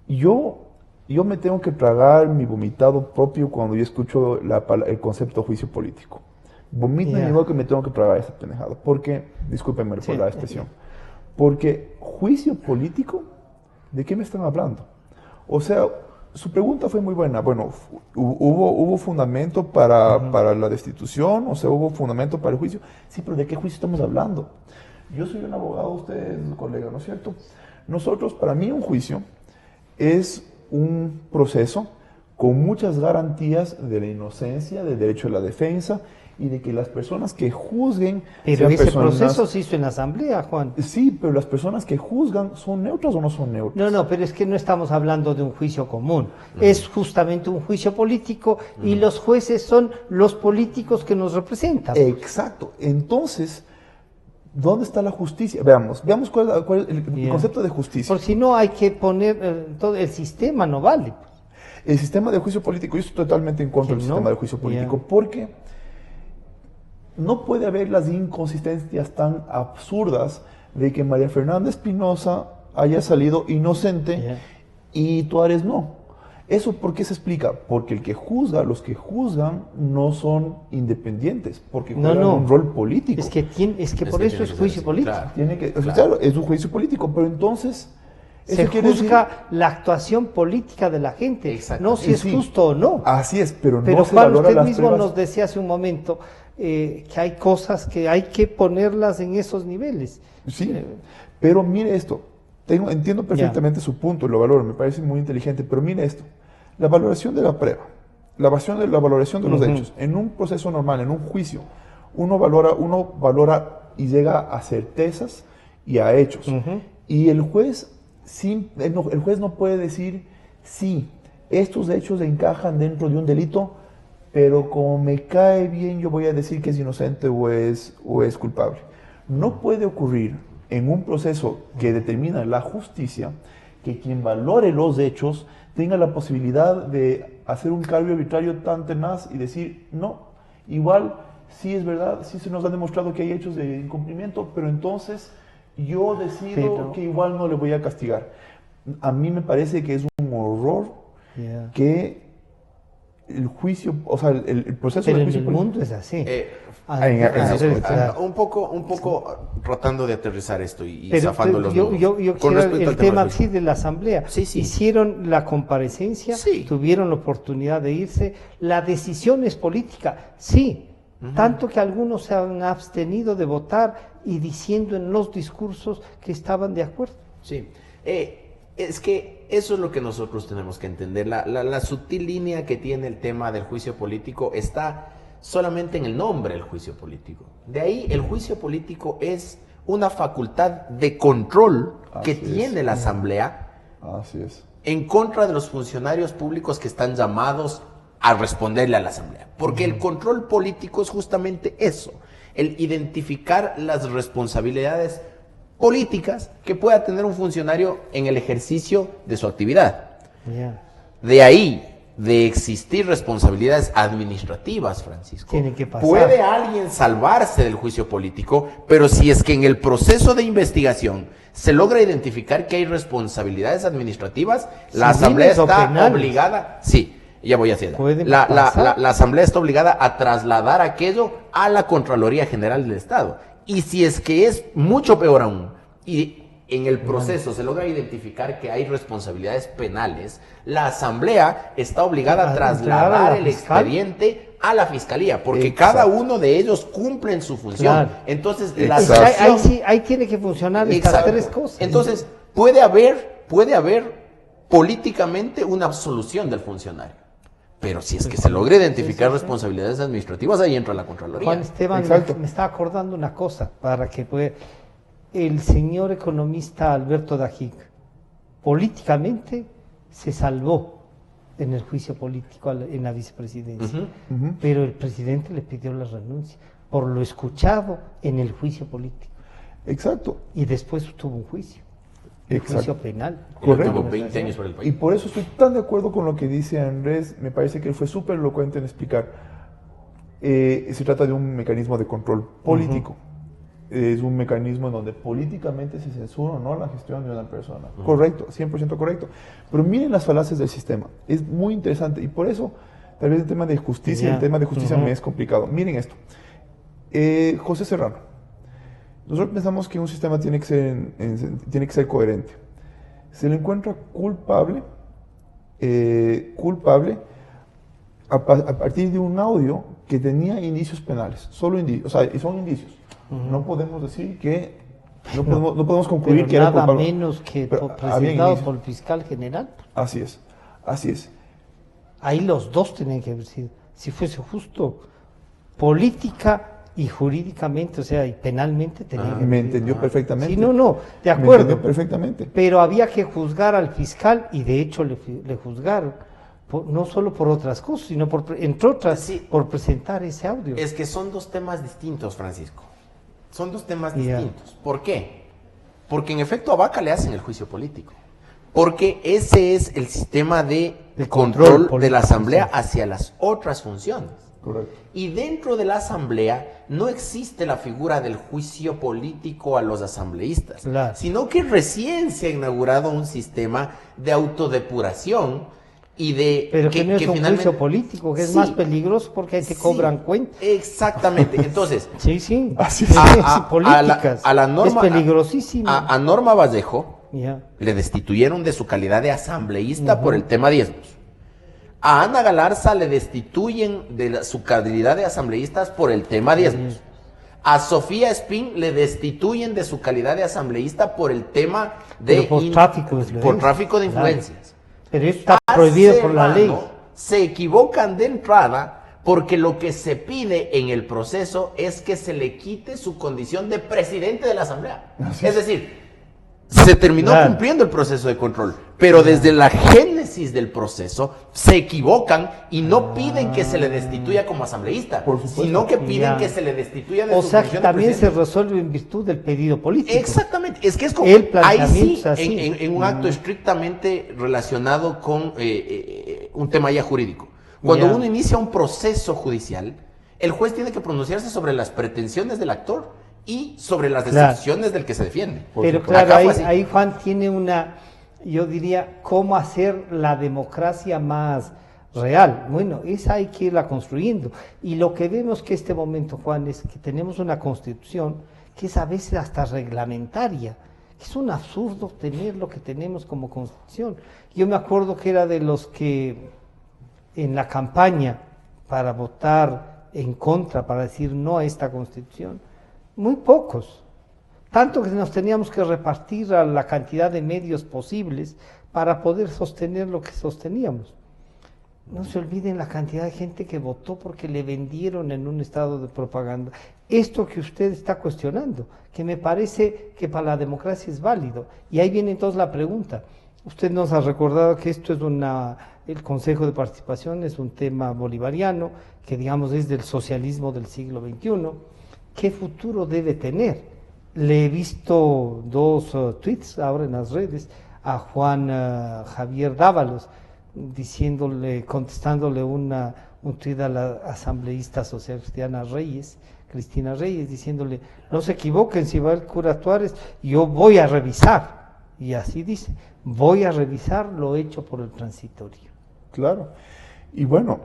Yo me tengo que tragar mi vomitado propio cuando yo escucho el concepto de juicio político. Vomito en igual que me tengo que tragar esa pendejada. Porque, discúlpenme por la expresión, porque juicio político, ¿de qué me están hablando? O sea, su pregunta fue muy buena. Bueno, ¿hubo fundamento para la destitución? O sea, ¿hubo fundamento para el juicio? Sí, pero ¿de qué juicio estamos hablando? Yo soy un abogado, usted es un colega, ¿no es cierto? Nosotros, para mí, un juicio es un proceso con muchas garantías de la inocencia, del derecho a la defensa y de que las personas que juzguen... Pero ese proceso se hizo en la asamblea, Juan. Sí, pero las personas que juzgan, ¿son neutras o no son neutras? No, pero es que no estamos hablando de un juicio común. Es justamente un juicio político y los jueces son los políticos que nos representan. Exacto. Entonces, ¿dónde está la justicia? Veamos cuál es el concepto de justicia. Porque si no hay que poner, todo el sistema no vale. El sistema de juicio político, yo estoy totalmente en contra del sistema de juicio político, porque no puede haber las inconsistencias tan absurdas de que María Fernanda Espinosa haya salido inocente y Tuárez no. ¿Eso por qué se explica? Porque los que juzgan no son independientes, porque juegan un rol político. Es que por eso es juicio político. Claro, es un juicio político, pero entonces... Se juzga la actuación política de la gente, no si es justo o no. Así es, pero no se valora las pruebas. Usted mismo nos decía hace un momento que hay cosas que hay que ponerlas en esos niveles. Sí, pero mire esto. Entiendo perfectamente su punto, lo valoro, me parece muy inteligente, pero mire esto, la valoración de la prueba, la valoración de los hechos, en un proceso normal, en un juicio, uno valora y llega a certezas y a hechos, y el juez no puede decir, sí, estos hechos encajan dentro de un delito, pero como me cae bien yo voy a decir que es inocente o es culpable. No puede ocurrir en un proceso que determina la justicia, que quien valore los hechos tenga la posibilidad de hacer un cambio arbitrario tan tenaz y decir, no, igual sí es verdad, sí se nos ha demostrado que hay hechos de incumplimiento, pero entonces yo decido que igual no le voy a castigar. A mí me parece que es un horror que el juicio, o sea, el proceso Pero del en juicio el político. mundo es así. Francisco, Un poco tratando de aterrizar esto y Pero zafando los yo nudos. Con quiero respecto el al tema del sí de la asamblea. Sí, sí. Hicieron la comparecencia, Sí. tuvieron la oportunidad de irse. La decisión es política, sí. Tanto que algunos se han abstenido de votar y diciendo en los discursos que estaban de acuerdo. Sí, es que eso es lo que nosotros tenemos que entender. La sutil línea que tiene el tema del juicio político está solamente en el nombre del juicio político. De ahí el juicio político es una facultad de control que Así tiene es. la Asamblea Así es. en contra de los funcionarios públicos que están llamados a responderle a la Asamblea. Porque el control político es justamente eso, el identificar las responsabilidades políticas que pueda tener un funcionario en el ejercicio de su actividad. Ya. De ahí, de existir responsabilidades administrativas, Francisco, Tiene que pasar. puede alguien salvarse del juicio político, pero si es que en el proceso de investigación se logra identificar que hay responsabilidades administrativas, la Asamblea Civiles o está penales. obligada, sí, ya voy haciendo. Pueden La pasar. Asamblea está obligada a trasladar aquello a la Contraloría General del Estado. Y si es que es mucho peor aún, y en el proceso se logra identificar que hay responsabilidades penales, la Asamblea está obligada a A entregar a trasladar la el fiscal. expediente a la Fiscalía, porque Exacto. cada uno de ellos cumplen su función. Claro. Entonces, Exacto. la Es que ahí sanción... sí, ahí tiene que funcionar estas Exacto. tres cosas. Entonces, puede haber políticamente una absolución del funcionario. Pero si es que se logra identificar responsabilidades administrativas, ahí entra la Contraloría. Juan Esteban, Exacto. me está acordando una cosa para que pueda. El señor economista Alberto Dajic políticamente se salvó en el juicio político en la vicepresidencia, Ujú. pero el presidente le pidió la renuncia por lo escuchado en el juicio político Exacto. y después tuvo un juicio, un Exacto. juicio penal. Correcto. Tuvo 20 años por el Y país. por eso estoy tan de acuerdo con lo que dice Andrés. Me parece que él fue súper elocuente en explicar. Se trata de un mecanismo de control político. Es un mecanismo en donde políticamente se censura o no la gestión de una persona. Correcto, 100% correcto. Pero miren las falacias del sistema. Es muy interesante. Y por eso, tal vez el tema de justicia, Ya. el tema de justicia me es complicado. Miren esto. José Serrano. Nosotros pensamos que un sistema tiene que ser coherente. Se le encuentra culpable a partir de un audio que tenía indicios penales, solo indicios, o sea, y son indicios. No podemos decir que, no podemos concluir Pero que era nada culpable. menos que Pero había presentado indicios. por el fiscal general. Así es, así es. Ahí los dos tienen que haber sido, si fuese justo, política y jurídicamente, o sea, y penalmente tenían que haber Me sido. entendió perfectamente. Sí, no, de Me acuerdo. entendió perfectamente. Pero había que juzgar al fiscal y de hecho le juzgaron, no solo por otras cosas, sino entre otras, Sí. por presentar ese audio. Es que son dos temas distintos, Francisco. Son dos temas Ya. distintos. ¿Por qué? Porque en efecto a Vaca le hacen el juicio político. Porque ese es el sistema de control control de político, la Asamblea sí. hacia las otras funciones. Correcto. Y dentro de la Asamblea no existe la figura del juicio político a los asambleístas, Claro. sino que recién se ha inaugurado un sistema de autodepuración y de Pero que no es un finalmente- juicio político, que es Sí. más peligroso porque ahí te Sí, cobran cuenta. Exactamente. Entonces, Sí, sí. Así Sí, es. sí, políticas. a la norma, es peligrosísimo. a Norma Vallejo Ya. le destituyeron de su calidad de asambleísta por el tema diezmos. A Ana Galarza le destituyen de su calidad de asambleístas por el tema diezmos. A Sofía Espín le destituyen de su calidad de asambleísta por el tema de Pero por tráfico de influencias. por tráfico de Claro. influencias. Pero eso está A prohibido por la ley. Serrano se equivocan de entrada porque lo que se pide en el proceso es que se le quite su condición de presidente de la Asamblea. Así Es es. decir, se terminó Claro. cumpliendo el proceso de control, pero desde la génesis del proceso se equivocan y no piden que se le destituya como asambleísta, Por supuesto. sino que piden Ya. que se le destituya de O su sea que función de también se presidente. resuelve en virtud del pedido político. Exactamente, es que es como El ahí planteamiento sí, es así. en un acto estrictamente relacionado con un tema ya jurídico. Cuando Ya. uno inicia un proceso judicial, el juez tiene que pronunciarse sobre las pretensiones del actor y sobre las Claro. decisiones del que se defiende. Pero supuesto. claro, Acá fue así. ahí Juan tiene una, yo diría, cómo hacer la democracia más real. Bueno, esa hay que irla construyendo. Y lo que vemos que este momento, Juan, es que tenemos una constitución que es a veces hasta reglamentaria. Es un absurdo tener lo que tenemos como constitución. Yo me acuerdo que era de los que en la campaña para votar en contra, para decir no a esta constitución, muy pocos. Tanto que nos teníamos que repartir a la cantidad de medios posibles para poder sostener lo que sosteníamos. No se olviden la cantidad de gente que votó porque le vendieron en un estado de propaganda. Esto que usted está cuestionando, que me parece que para la democracia es válido. Y ahí viene entonces la pregunta. Usted nos ha recordado que esto es el Consejo de Participación es un tema bolivariano, que digamos es del socialismo del siglo XXI. ¿Qué futuro debe tener? Le he visto dos tweets ahora en las redes a Juan Javier Dávalos, contestándole un tuit a la asambleísta social cristiana Cristina Reyes, diciéndole, no se equivoquen, si va el cura Tuárez, yo voy a revisar, y así dice, voy a revisar lo hecho por el transitorio. Claro, y bueno,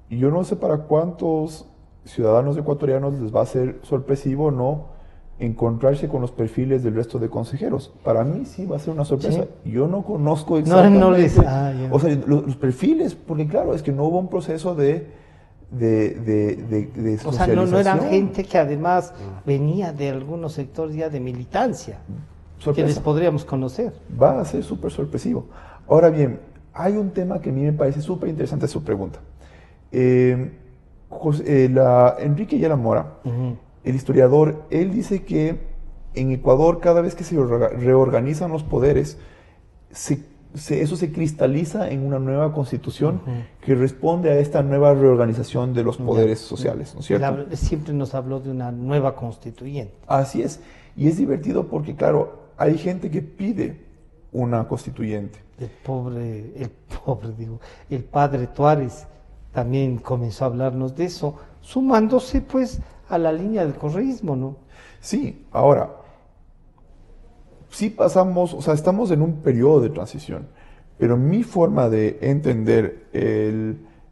yo no sé para cuántos ciudadanos ecuatorianos les va a ser sorpresivo o no encontrarse con los perfiles del resto de consejeros. Para mí sí va a ser una sorpresa. ¿Sí? Yo no conozco exactamente o sea, los perfiles, porque claro, es que no hubo un proceso de o sea, no eran gente que además venía de algunos sectores ya de militancia, sorpresa, que les podríamos conocer. Va a ser súper sorpresivo. Ahora bien, hay un tema que a mí me parece súper interesante su pregunta. Enrique Yala Mora, el historiador, él dice que en Ecuador cada vez que se reorganizan los poderes, eso se cristaliza en una nueva constitución que responde a esta nueva reorganización de los poderes sociales, ¿no es cierto? Siempre nos habló de una nueva constituyente. Así es, y es divertido porque claro, hay gente que pide una constituyente. El padre Tuárez también comenzó a hablarnos de eso, sumándose pues a la línea del correísmo, ¿no? Sí, ahora, sí pasamos, o sea, estamos en un periodo de transición, pero mi forma de entender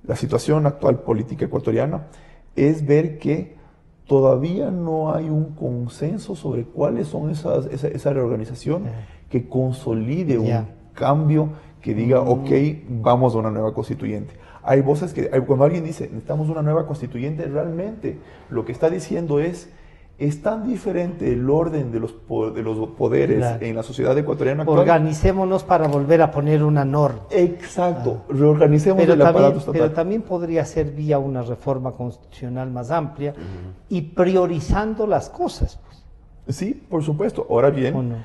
la situación actual política ecuatoriana es ver que todavía no hay un consenso sobre cuáles son esa reorganización que consolide un cambio que diga, ok, vamos a una nueva constituyente. Hay voces que, cuando alguien dice, necesitamos una nueva constituyente, realmente lo que está diciendo es tan diferente el orden de los poderes en la sociedad ecuatoriana actual. Organicémonos para volver a poner una norma. Exacto, reorganicemos el aparato estatal. Pero también podría ser vía una reforma constitucional más amplia y priorizando las cosas. Pues. Sí, por supuesto. Ahora bien,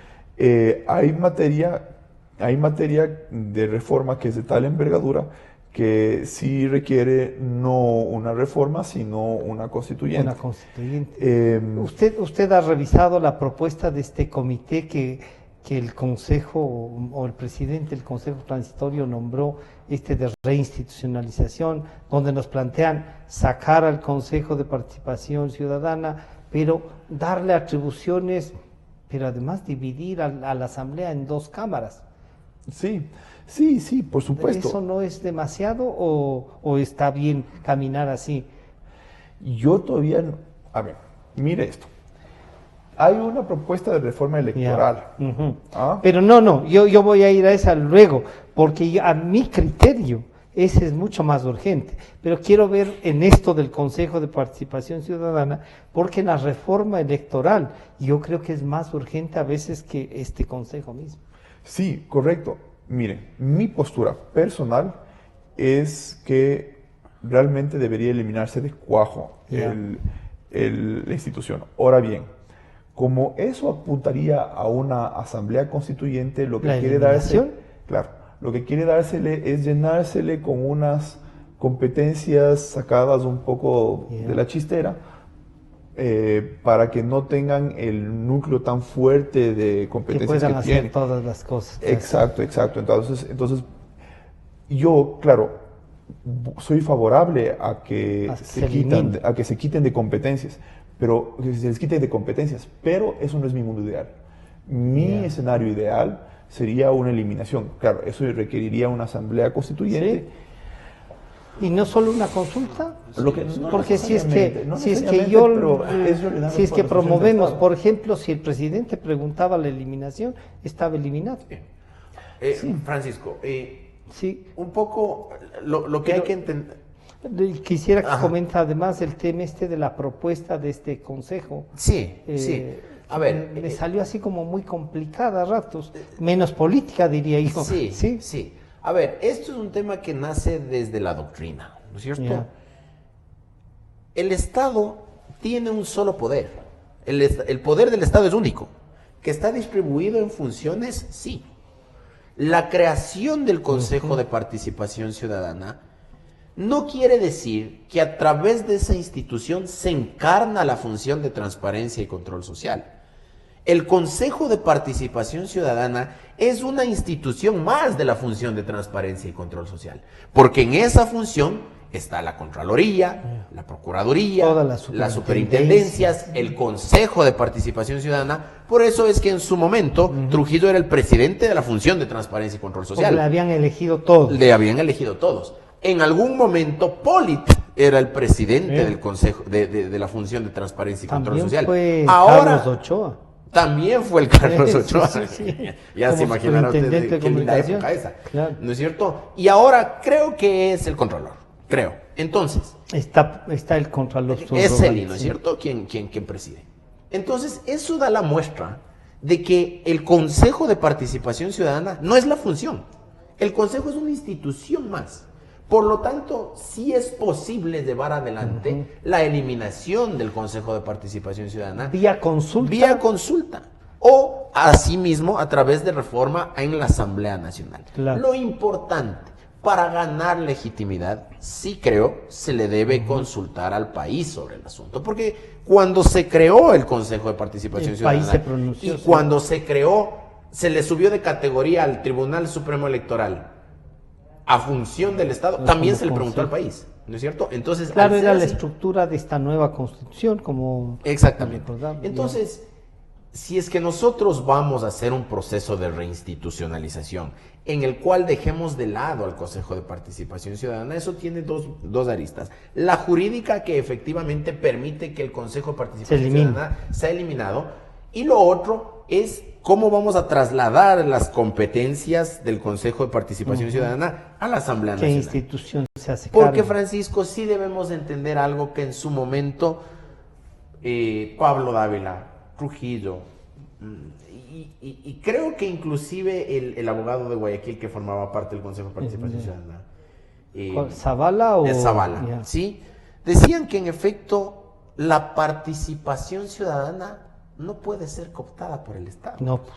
hay materia de reforma que es de tal envergadura que sí requiere no una reforma, sino una constituyente. Una constituyente. ¿Usted ha revisado la propuesta de este comité que el Consejo o el presidente del Consejo Transitorio nombró, de reinstitucionalización, donde nos plantean sacar al Consejo de Participación Ciudadana, pero darle atribuciones, pero además dividir a la Asamblea en dos cámaras? Sí, por supuesto. ¿Eso no es demasiado o está bien caminar así? Yo todavía no. A ver, mire esto. Hay una propuesta de reforma electoral. Pero no, yo voy a ir a esa luego, porque a mi criterio ese es mucho más urgente. Pero quiero ver en esto del Consejo de Participación Ciudadana, porque en la reforma electoral yo creo que es más urgente a veces que este Consejo mismo. Sí, correcto. Mire, mi postura personal es que realmente debería eliminarse de cuajo la institución. Ahora bien, como eso apuntaría a una asamblea constituyente, lo que quiere dársele es llenársele con unas competencias sacadas un poco de la chistera, para que no tengan el núcleo tan fuerte de competencias que puedan hacer tienen. Todas las cosas. Exacto. Entonces, yo, claro, soy favorable a que se quiten de competencias, pero que se les quiten de competencias, pero eso no es mi mundo ideal. Mi escenario ideal sería una eliminación. Claro, eso requeriría una asamblea constituyente. Y no solo una consulta, No porque si es que necesariamente, promovemos, por ejemplo, si el presidente preguntaba la eliminación, estaba eliminado. Francisco, Sí. un poco lo que hay que entender. Quisiera que Ajá. comente además el tema de la propuesta de este consejo. Sí, sí. A ver, Me salió así como muy complicada a ratos, menos política diría yo. sí, sí. A ver, esto es un tema que nace desde la doctrina, ¿no es cierto? Ya. El Estado tiene un solo poder. El poder del Estado es único. ¿Que está distribuido en funciones? Sí. La creación del Consejo de Participación Ciudadana no quiere decir que a través de esa institución se encarna la función de transparencia y control social. El Consejo de Participación Ciudadana es una institución más de la función de transparencia y control social, porque en esa función está la Contraloría, la Procuraduría, Todas las superintendencias, el Consejo de Participación Ciudadana. Por eso es que en su momento Trujillo era el presidente de la función de transparencia y control social. Porque la habían elegido todos. Le habían elegido todos. En algún momento Polit era el presidente del Consejo de la función de transparencia y control También social. fue Ahora Carlos Ochoa. también fue el Carlos Sí, Ochoa. sí. Ya Como se imaginará usted superintendente de qué linda comunicación. época esa. Claro. ¿No es cierto? Y ahora creo que es el Contralor. Creo. Entonces, Está el Contralor. es Subrogario, él, ¿no es sí. cierto? Quien preside. Entonces, eso da la muestra de que el Consejo de Participación Ciudadana no es la función. El Consejo es una institución más. Por lo tanto, sí es posible llevar adelante la eliminación del Consejo de Participación Ciudadana Vía consulta. vía consulta o asimismo a través de reforma en la Asamblea Nacional. Claro. Lo importante para ganar legitimidad, sí creo, se le debe consultar al país sobre el asunto, porque cuando se creó el Consejo de Participación El Ciudadana país se pronunció, y sí. cuando se creó, se le subió de categoría al Tribunal Supremo Electoral a función del Estado, No, también como se le preguntó al consejo. país, ¿no es cierto? Entonces, Claro, al ser era la así- estructura de esta nueva constitución, como Exactamente. recordamos, Entonces, si es que nosotros vamos a hacer un proceso de reinstitucionalización en el cual dejemos de lado al Consejo de Participación Ciudadana, eso tiene dos aristas. La jurídica, que efectivamente permite que el Consejo de Participación Se elimine. Ciudadana sea eliminado, y lo otro es cómo vamos a trasladar las competencias del Consejo de Participación Ciudadana a la Asamblea ¿qué Nacional. institución se hace Porque, cargo? Francisco, sí debemos entender algo que en su momento Pablo Dávila, Trujillo, y creo que inclusive el abogado de Guayaquil que formaba parte del Consejo de Participación Ciudadana, ¿Zavala o...? Zavala, Ya. ¿sí? Decían que en efecto la participación ciudadana no puede ser cooptada por el Estado. No, pues,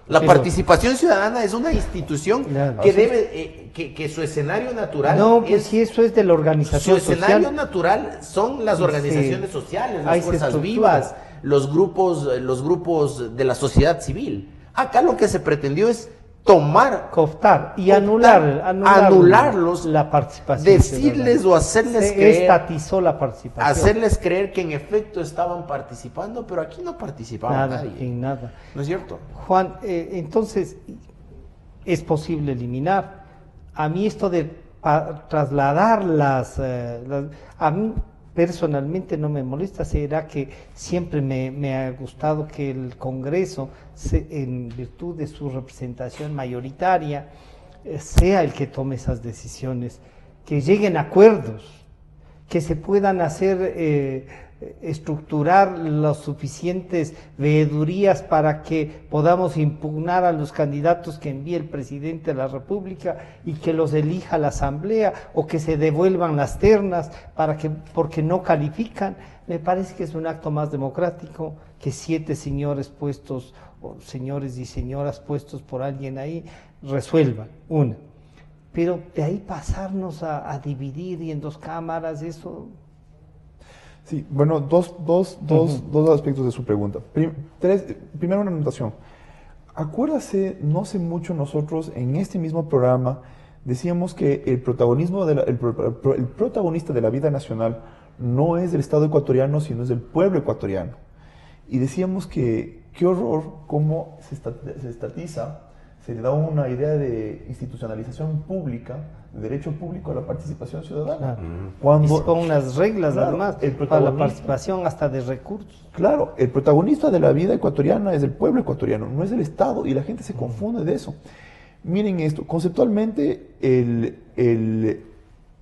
La pero- participación ciudadana es una institución Claro. que debe, que su escenario natural no, pues es... si eso es de la Su organización escenario social. natural son las Sí. organizaciones sociales, Ahí las se fuerzas estructura. vivas, los grupos de la sociedad civil. Acá lo que se pretendió es Cooptar y cooptar, anularlos, la participación decirles ciudadana. o hacerles Se creer, estatizó la participación. hacerles creer que en efecto estaban participando, pero aquí no participaba Nada, nadie. en nada. ¿No es cierto? Juan, entonces, ¿es posible eliminar? A mí esto de trasladar a mí personalmente no me molesta, será que siempre me ha gustado que el Congreso, en virtud de su representación mayoritaria, sea el que tome esas decisiones, que lleguen a acuerdos, que se puedan hacer, estructurar las suficientes veedurías para que podamos impugnar a los candidatos que envíe el presidente de la República y que los elija la Asamblea, o que se devuelvan las ternas porque no califican. Me parece que es un acto más democrático que 7 señores puestos, o señores y señoras puestos por alguien ahí, resuelvan una. Pero de ahí pasarnos a dividir y en 2 cámaras, eso... Sí, bueno, dos aspectos de su pregunta. Primero, una anotación. Acuérdase, no hace mucho nosotros en este mismo programa decíamos que el protagonista de la vida nacional no es del Estado ecuatoriano, sino es del pueblo ecuatoriano. Y decíamos que qué horror cómo se estatiza, se le da una idea de institucionalización pública, de derecho público a la participación ciudadana. Claro. Cuando, Y se ponen unas reglas, claro, además, el para la protagonista- participación hasta de recursos. Claro, el protagonista de la vida ecuatoriana es el pueblo ecuatoriano, no es el Estado, y la gente se confunde de eso. Miren esto, conceptualmente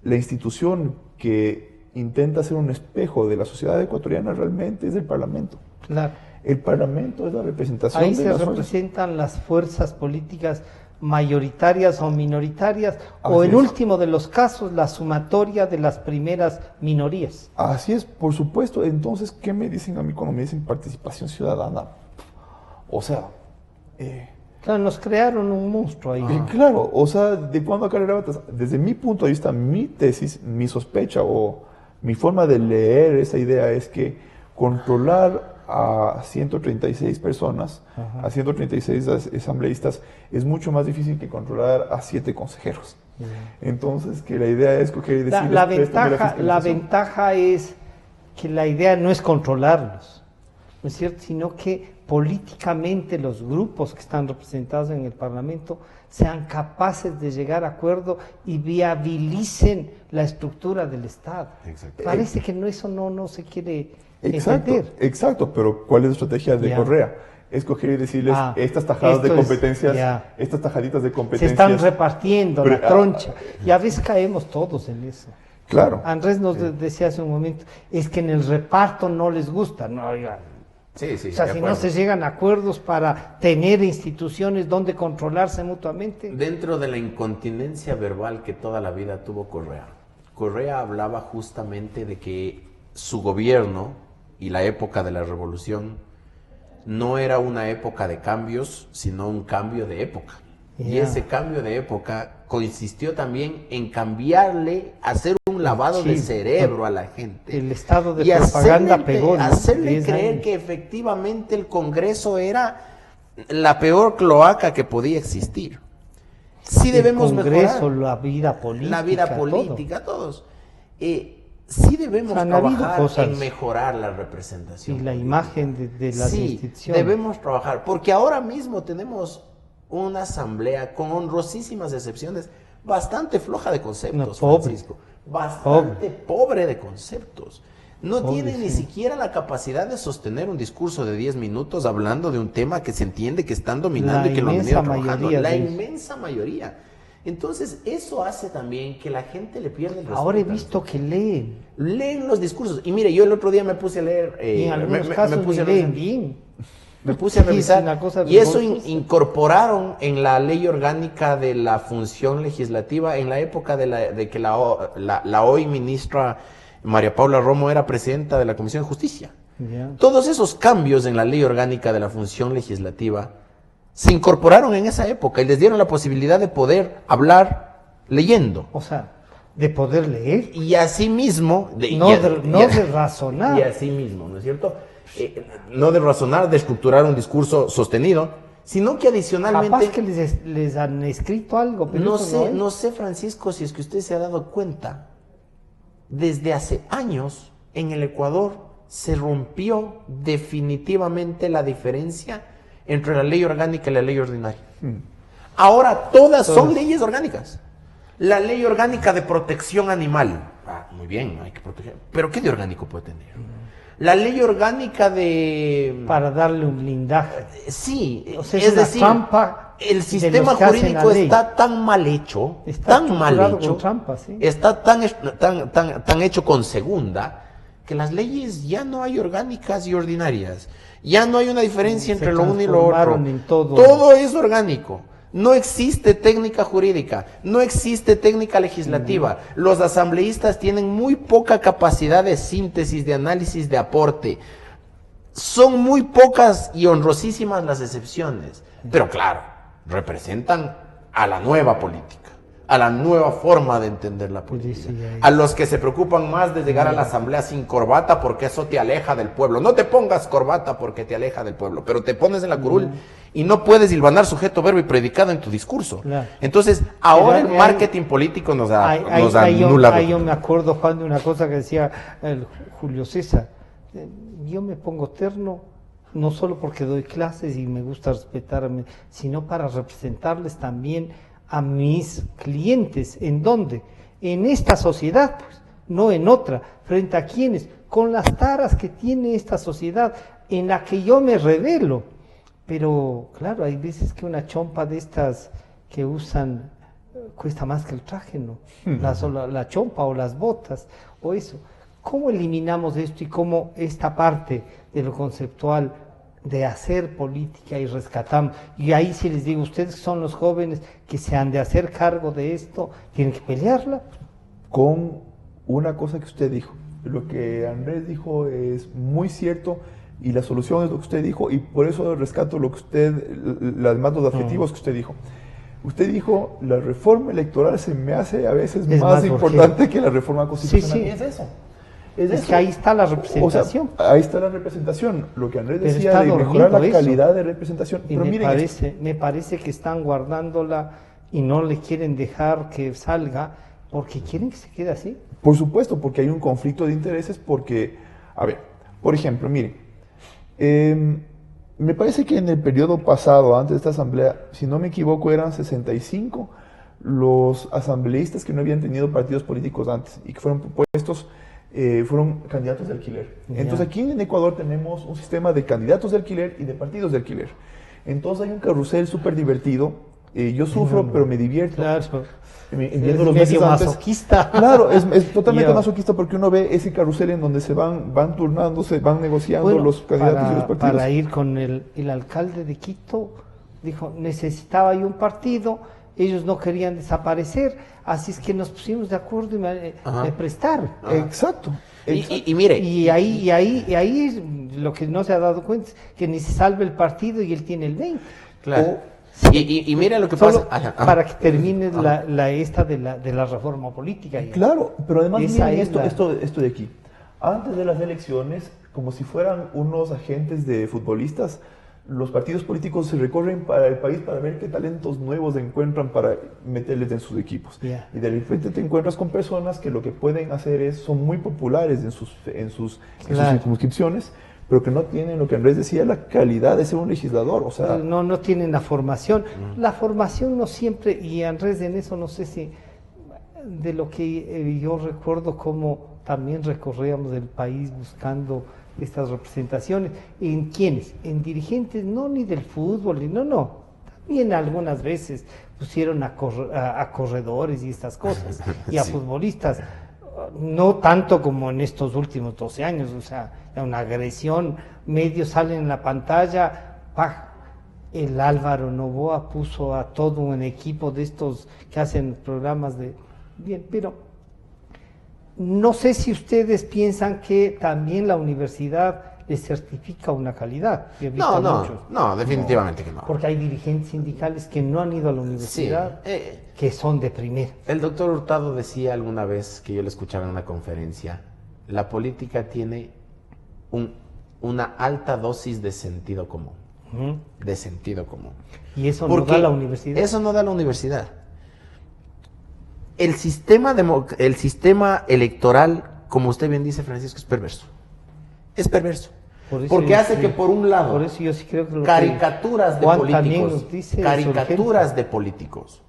la institución que intenta ser un espejo de la sociedad ecuatoriana realmente es el Parlamento. Claro. El Parlamento es la representación Ahí de se las representan las fuerzas políticas mayoritarias o minoritarias, o Así en es. último de los casos, la sumatoria de las primeras minorías. Así es, por supuesto. Entonces, ¿qué me dicen a mí cuando me dicen participación ciudadana? O sea, Claro, nos crearon un monstruo ahí. claro, o sea, ¿de cuándo acá arrebatas? Desde mi punto de vista, mi tesis, mi sospecha o mi forma de leer esa idea es que controlar a 136 personas, Ajá. a 136 asambleístas, es mucho más difícil que controlar a 7 consejeros. Entonces, que la idea es coger y decirles, La "Préstame ventaja fiscalización". es que la idea no es controlarlos, ¿no es cierto? Sino que políticamente los grupos que están representados en el Parlamento sean capaces de llegar a acuerdo y viabilicen la estructura del Estado. Exacto. Parece que eso no se quiere Exacto, entender. exacto, pero ¿cuál es la estrategia de Ya. Correa? Es coger y decirles estas tajadas de esto es- competencias, ya. estas tajaditas de Se competencias. están repartiendo Pero, la troncha y a veces caemos todos en eso. Claro. Andrés nos decía hace un momento, es que en el reparto no les gusta. No, oiga, Sí, sí, o sea, de si no acuerdo. se llegan a acuerdos para tener instituciones donde controlarse mutuamente. Dentro de la incontinencia verbal que toda la vida tuvo Correa, Correa hablaba justamente de que su gobierno y la época de la revolución no era una época de cambios, sino un cambio de época. Y Ya. ese cambio de época consistió también en cambiarle, hacer un lavado de chip. cerebro a la gente. El estado de Y propaganda hacerle, pegó, ¿no? hacerle 10 creer años. que efectivamente el Congreso era la peor cloaca que podía existir. Sí debemos el Congreso, mejorar la vida política. la vida todo. política, todos. Sí debemos O sea, han habido trabajar cosas. en mejorar la representación. Y la política. imagen de las Sí, instituciones. debemos trabajar, porque ahora mismo tenemos una asamblea con honrosísimas excepciones, bastante floja de conceptos, No, pobre. Francisco, bastante pobre de conceptos. No Pobre, tiene ni sí. siquiera la capacidad de sostener un discurso de 10 minutos hablando de un tema que se entiende que están dominando La y que lo han venido inmensa trabajando. mayoría La de ellos. inmensa mayoría. Entonces, eso hace también que la gente le pierda el respeto. Ahora he visto que leen. Leen los discursos. Y mire, yo el otro día me puse a leer. Y en algunos casos puse ni a leen revisar. bien. Me puse a Sí, revisar. es una cosa Y eso vergonzosa. incorporaron en la ley orgánica de la función legislativa en la época de que la hoy ministra María Paula Romo era presidenta de la Comisión de Justicia. Ya. Todos esos cambios en la ley orgánica de la función legislativa se incorporaron en esa época y les dieron la posibilidad de poder hablar leyendo. O sea, de poder leer, Y así mismo, no de razonar. y así mismo, ¿no es cierto? No de razonar, de estructurar un discurso sostenido, sino que adicionalmente, Capaz que les han escrito algo, pero no eso sé, es. no sé, Francisco, si es que usted se ha dado cuenta, desde hace años en el Ecuador se rompió definitivamente la diferencia entre la ley orgánica y la ley ordinaria. Ahora todas son leyes orgánicas. La ley orgánica de protección animal. Muy bien, hay que proteger. ¿Pero qué de orgánico puede tener? La ley orgánica de... Para darle un blindaje. Sí, O sea, es una decir, trampa el de sistema los que hacen jurídico la ley. está tan mal hecho, Está tan mal estructurado hecho, con trampa, sí. está tan hecho con segunda, que las leyes ya no hay orgánicas y ordinarias. Ya no hay una diferencia Se entre lo uno y lo otro. transformaron en todo. Todo es orgánico. No existe técnica jurídica, no existe técnica legislativa. Los asambleístas tienen muy poca capacidad de síntesis, de análisis, de aporte. Son muy pocas y honrosísimas las excepciones. Pero claro, representan a la nueva política, a la nueva forma de entender la política. Sí, sí, A los que se preocupan más de llegar a la asamblea sin corbata porque eso te aleja del pueblo. No te pongas corbata porque te aleja del pueblo, pero te pones en la curul y no puedes hilvanar sujeto, verbo y predicado en tu discurso. Claro. Entonces, ahora Pero el hay- marketing político nos Ahí anula. yo me acuerdo, Juan, de una cosa que decía el Julio César. Yo me pongo terno no solo porque doy clases y me gusta respetarme, sino para representarles también a mis clientes. ¿En dónde? En esta sociedad, pues, no en otra. ¿Frente a quiénes? Con las taras que tiene esta sociedad, en la que yo me revelo. Pero, claro, hay veces que una chompa de estas que usan cuesta más que el traje, ¿no? La chompa o las botas o eso. ¿Cómo eliminamos esto y cómo esta parte de lo conceptual de hacer política y rescatamos? Y ahí sí les digo, ustedes son los jóvenes que se han de hacer cargo de esto, tienen que pelearla. Con una cosa que usted dijo, lo que Andrés dijo es muy cierto y la solución es lo que usted dijo y por eso rescato lo que usted, además los adjetivos que usted dijo. Usted dijo, la reforma electoral se me hace a veces más importante que la reforma constitucional. Sí, sí. Y es eso. Es que ahí está la representación. O sea, ahí está la representación. Lo que Andrés Pero decía está de mejorar la dormido calidad de representación. Y Pero me parece que están guardándola y no le quieren dejar que salga porque quieren que se quede así. Por supuesto, porque hay un conflicto de intereses, porque, a ver, por ejemplo, miren, me parece que en el periodo pasado, antes de esta asamblea, si no me equivoco, eran 65 los asambleístas que no habían tenido partidos políticos antes y que fueron propuestos, fueron candidatos de alquiler. Ya. Entonces aquí en Ecuador tenemos un sistema de candidatos de alquiler y de partidos de alquiler. Entonces hay un carrusel súper divertido. Yo sufro, pero me divierto. Claro. Viendo Es los meses medio antes. masoquista. Claro, es totalmente Yo. masoquista porque uno ve ese carrusel en donde se van turnándose, van negociando Bueno, los candidatos y los partidos. para ir con el alcalde de Quito, dijo, necesitaba yo un partido, ellos no querían desaparecer, así es que nos pusimos de acuerdo y me prestaron. Exacto. Y mire, Y ahí es lo que no se ha dado cuenta, es que ni se salve el partido y él tiene el 20. claro. Y mire lo que Solo pasa. para que termine esta de la reforma política. Ya. Claro, pero además Esa miren es esto de aquí. Antes de las elecciones, como si fueran unos agentes de futbolistas, los partidos políticos se recorren para el país para ver qué talentos nuevos encuentran para meterles en sus equipos. Yeah. Y de repente te encuentras con personas que lo que pueden hacer son muy populares en sus circunscripciones, pero que no tienen lo que Andrés decía, la calidad de ser un legislador. O sea, no tienen la formación. La formación no siempre, y Andrés en eso no sé si, de lo que yo recuerdo como también recorríamos el país buscando estas representaciones. ¿En quiénes? En dirigentes, no ni del fútbol, no. También algunas veces pusieron a corredores y estas cosas, y a futbolistas. No tanto como en estos últimos 12 años, o sea, una agresión, medios salen en la pantalla, ¡pah! El Álvaro Novoa puso a todo un equipo de estos que hacen programas de... Bien, pero no sé si ustedes piensan que también la universidad les certifica una calidad. Yo he visto muchos. No, definitivamente que no. Porque hay dirigentes sindicales que no han ido a la universidad, que son de primera. El doctor Hurtado decía alguna vez que yo le escuchaba en una conferencia, la política tiene una alta dosis de sentido común. De sentido común. Y eso no da la universidad. Eso no da la universidad. El sistema electoral, como usted bien dice, Francisco, es perverso. Es perverso. Porque hace que por un lado, por eso yo sí creo que caricaturas de Juan políticos, también nos dice caricaturas de políticos,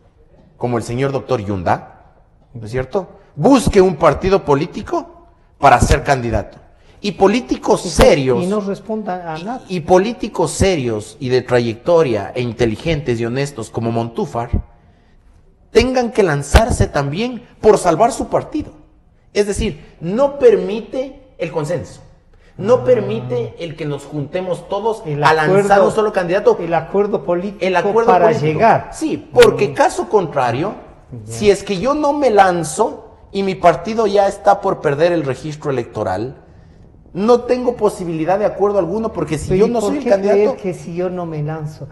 como el señor doctor Yunda, ¿no es cierto? Busque un partido político para ser candidato. Y políticos serios. Y no respondan a nada. Y políticos serios y de trayectoria e inteligentes y honestos como Montúfar tengan que lanzarse también por salvar su partido. Es decir, no permite el consenso. No permite el que nos juntemos todos a lanzar un solo candidato. El acuerdo político para llegar. Sí, porque caso contrario, si es que yo no me lanzo y mi partido ya está por perder el registro electoral, no tengo posibilidad de acuerdo alguno, porque si yo no soy el candidato... Que si yo no me lanzo,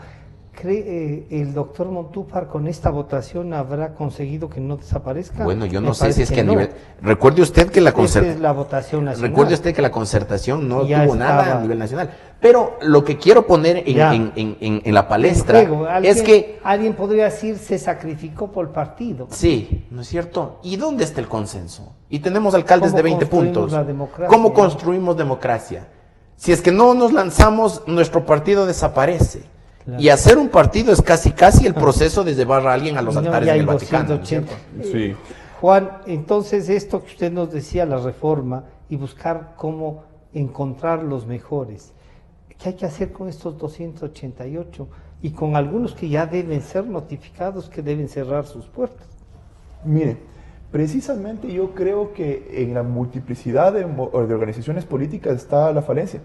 ¿cree el doctor Montúfar con esta votación habrá conseguido que no desaparezca? Bueno, yo no sé si es que a nivel... Recuerde usted que la votación nacional. Recuerde usted que la concertación no Ya tuvo nada a nivel nacional. Pero lo que quiero poner en la palestra es que... Alguien podría decir, se sacrificó por el partido. Sí, ¿no es cierto? ¿Y dónde está el consenso? Y tenemos alcaldes de 20 puntos. La democracia? ¿Cómo construimos democracia? Si es que no nos lanzamos, nuestro partido desaparece. Claro. Y hacer un partido es casi el proceso de llevar a alguien a los altares ya hay del Vaticano. 280. Sí. Juan, entonces esto que usted nos decía, la reforma y buscar cómo encontrar los mejores, ¿qué hay que hacer con estos 288? Y con algunos que ya deben ser notificados, que deben cerrar sus puertas. Mire, precisamente yo creo que en la multiplicidad de organizaciones políticas está la falencia.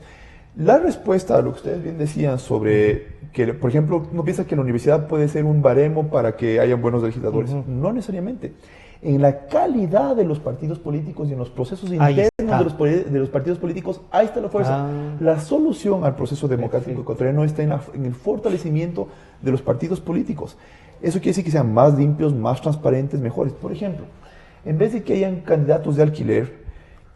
La respuesta a lo que ustedes bien decían sobre que, por ejemplo, no piensa que la universidad puede ser un baremo para que hayan buenos legisladores. No necesariamente. En la calidad de los partidos políticos y en los procesos internos de los partidos políticos, ahí está la fuerza. La solución al proceso democrático ecuatoriano está en el fortalecimiento de los partidos políticos. Eso quiere decir que sean más limpios, más transparentes, mejores. Por ejemplo, en vez de que hayan candidatos de alquiler,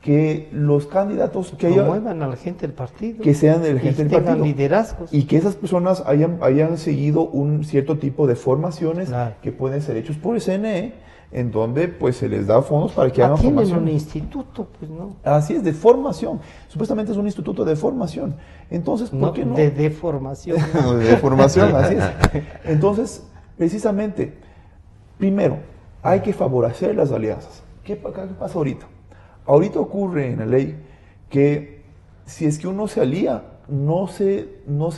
que los candidatos que promuevan a la gente del partido, que sean de la gente del partido, liderazgos, y que esas personas hayan seguido un cierto tipo de formaciones que pueden ser hechos por el CNE, en donde pues se les da fondos para que hagan formación. un instituto, pues no. Así es, de formación. Supuestamente es un instituto de formación. Entonces, ¿por qué no? De deformación. De formación, así es. Entonces, precisamente, primero, hay que favorecer las alianzas. ¿Qué pasa ahorita? Ahorita ocurre en la ley que si es que uno se alía, no se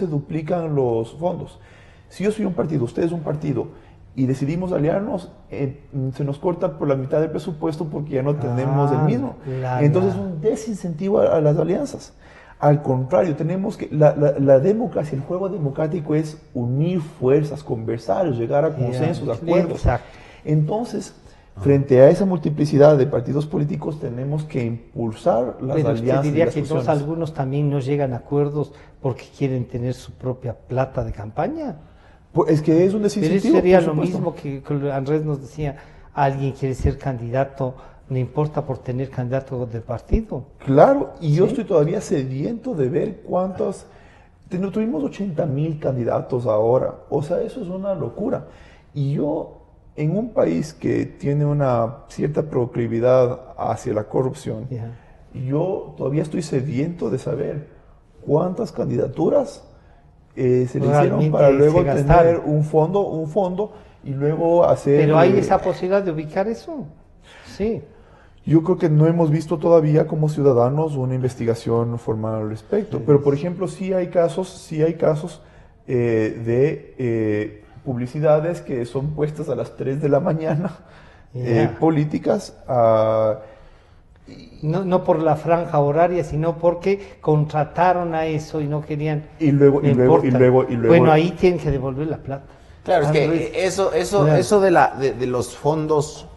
duplican los fondos. Si yo soy un partido, usted es un partido, y decidimos aliarnos, se nos corta por la mitad del presupuesto porque ya no tenemos el mismo. Entonces es un desincentivo a las alianzas. Al contrario, tenemos que, la democracia, el juego democrático es unir fuerzas, conversar, llegar a consensos, acuerdos. Exacto. Entonces, frente a esa multiplicidad de partidos políticos, tenemos que impulsar las alianzas. Usted diría las que entonces algunos también no llegan a acuerdos porque quieren tener su propia plata de campaña. Pues es que es un desincentivo. Pero eso sería lo mismo que Andrés nos decía, alguien quiere ser candidato, no importa por tener candidato de partido. Claro, y yo estoy todavía sediento de ver cuántos, tuvimos 80,000 candidatos ahora, o sea, eso es una locura. Y yo, en un país que tiene una cierta proclividad hacia la corrupción, yo todavía estoy sediento de saber cuántas candidaturas se le hicieron para luego tener un fondo y luego hacer... Pero hay esa posibilidad de ubicar eso. Sí. Yo creo que no hemos visto todavía como ciudadanos una investigación formal al respecto. Pero, por ejemplo, sí hay casos de publicidades que son puestas a las 3 de la mañana, políticas. No por la franja horaria, sino porque contrataron a eso y no querían. Y luego. Bueno, ahí tienen que devolver la plata. Claro, es que eso de los fondos,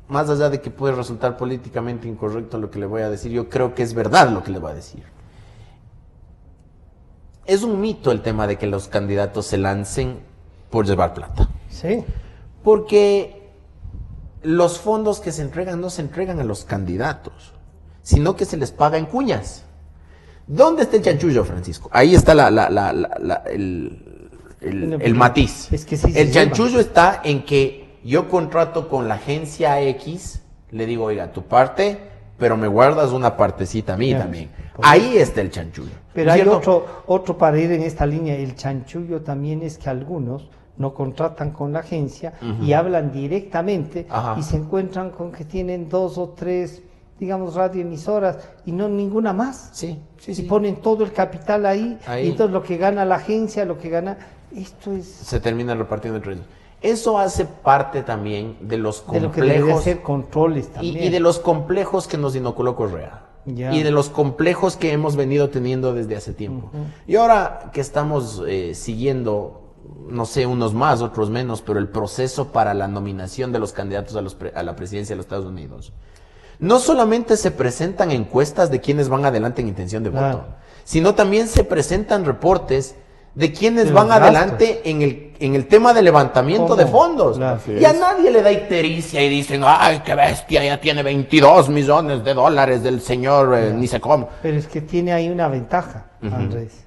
más allá de que puede resultar políticamente incorrecto lo que le voy a decir, yo creo que es verdad lo que le voy a decir. Es un mito el tema de que los candidatos se lancen por llevar plata. Sí. Porque los fondos que se entregan no se entregan a los candidatos, sino que se les paga en cuñas. ¿Dónde está el chanchullo, Francisco? Ahí está el matiz. Es que sí, el chanchullo está en que yo contrato con la agencia X, le digo, oiga, tu parte, pero me guardas una partecita a mí también. Ahí está el chanchullo. Pero hay otro para ir en esta línea. El chanchullo también es que algunos no contratan con la agencia y hablan directamente y se encuentran con que tienen 2 o 3, digamos, radioemisoras y no ninguna más. Sí. Y ponen todo el capital ahí y entonces lo que gana la agencia, esto es... Se termina repartiendo entre ellos. Eso hace parte también de los complejos. De lo que debería ser controles también. Y de los complejos que nos inoculó Correa. Y de los complejos que hemos venido teniendo desde hace tiempo. Y ahora que estamos siguiendo, no sé, unos más, otros menos, pero el proceso para la nominación de los candidatos a la presidencia de los Estados Unidos, no solamente se presentan encuestas de quienes van adelante en intención de voto, sino también se presentan reportes de quienes van adelante en el tema de levantamiento de fondos. Y a nadie le da ictericia y dicen, ay, qué bestia, ya tiene 22 millones de dólares del señor, ni sé cómo. Pero es que tiene ahí una ventaja, Andrés,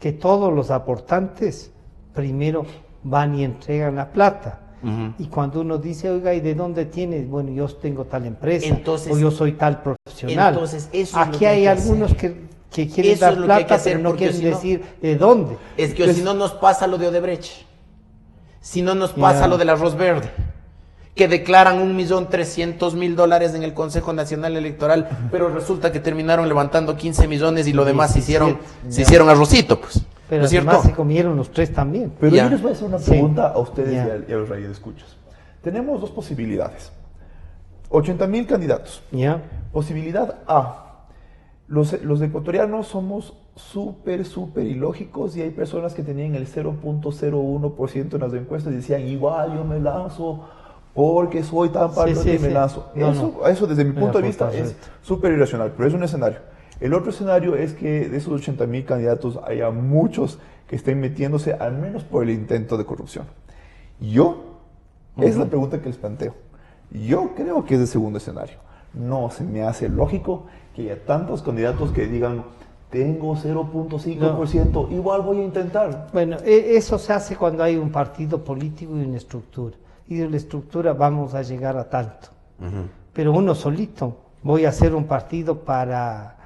que todos los aportantes primero van y entregan la plata. Y cuando uno dice, oiga, ¿y de dónde tienes? Bueno, yo tengo tal empresa, Entonces, o yo soy tal profesional. entonces, eso es lo Aquí que hay hay que algunos hacer. que quieren Eso es dar lo que hay que plata, hacer, pero no porque quieren si no- decir de dónde. Es que Entonces- si no nos pasa lo de Odebrecht, si no nos pasa lo del arroz verde, que declaran $1.300.000 en el Consejo Nacional Electoral, pero resulta que terminaron levantando 15 millones y lo demás se hicieron arrocito, pues. Pero ¿No es cierto? además se comieron los 3 también. Pero Ya. yo les voy a hacer una Sí. pregunta a ustedes Ya. y a los radioescuchas. Tenemos dos posibilidades. 80.000 candidatos. ¿Ya? Posibilidad A. Los ecuatorianos somos súper ilógicos y hay personas que tenían el 0.01% en las encuestas y decían, igual yo me lanzo porque soy tan patriota y me lanzo. Eso desde mi punto de vista es súper irracional, pero es un escenario. El otro escenario es que de esos 80.000 candidatos haya muchos que estén metiéndose al menos por el intento de corrupción. Esa es la pregunta que les planteo. Yo creo que es el segundo escenario. No se me hace lógico que haya tantos candidatos que digan, tengo 0.5%, igual voy a intentar. Bueno, eso se hace cuando hay un partido político y una estructura. Y de la estructura vamos a llegar a tanto. Pero uno solito, voy a hacer un partido para...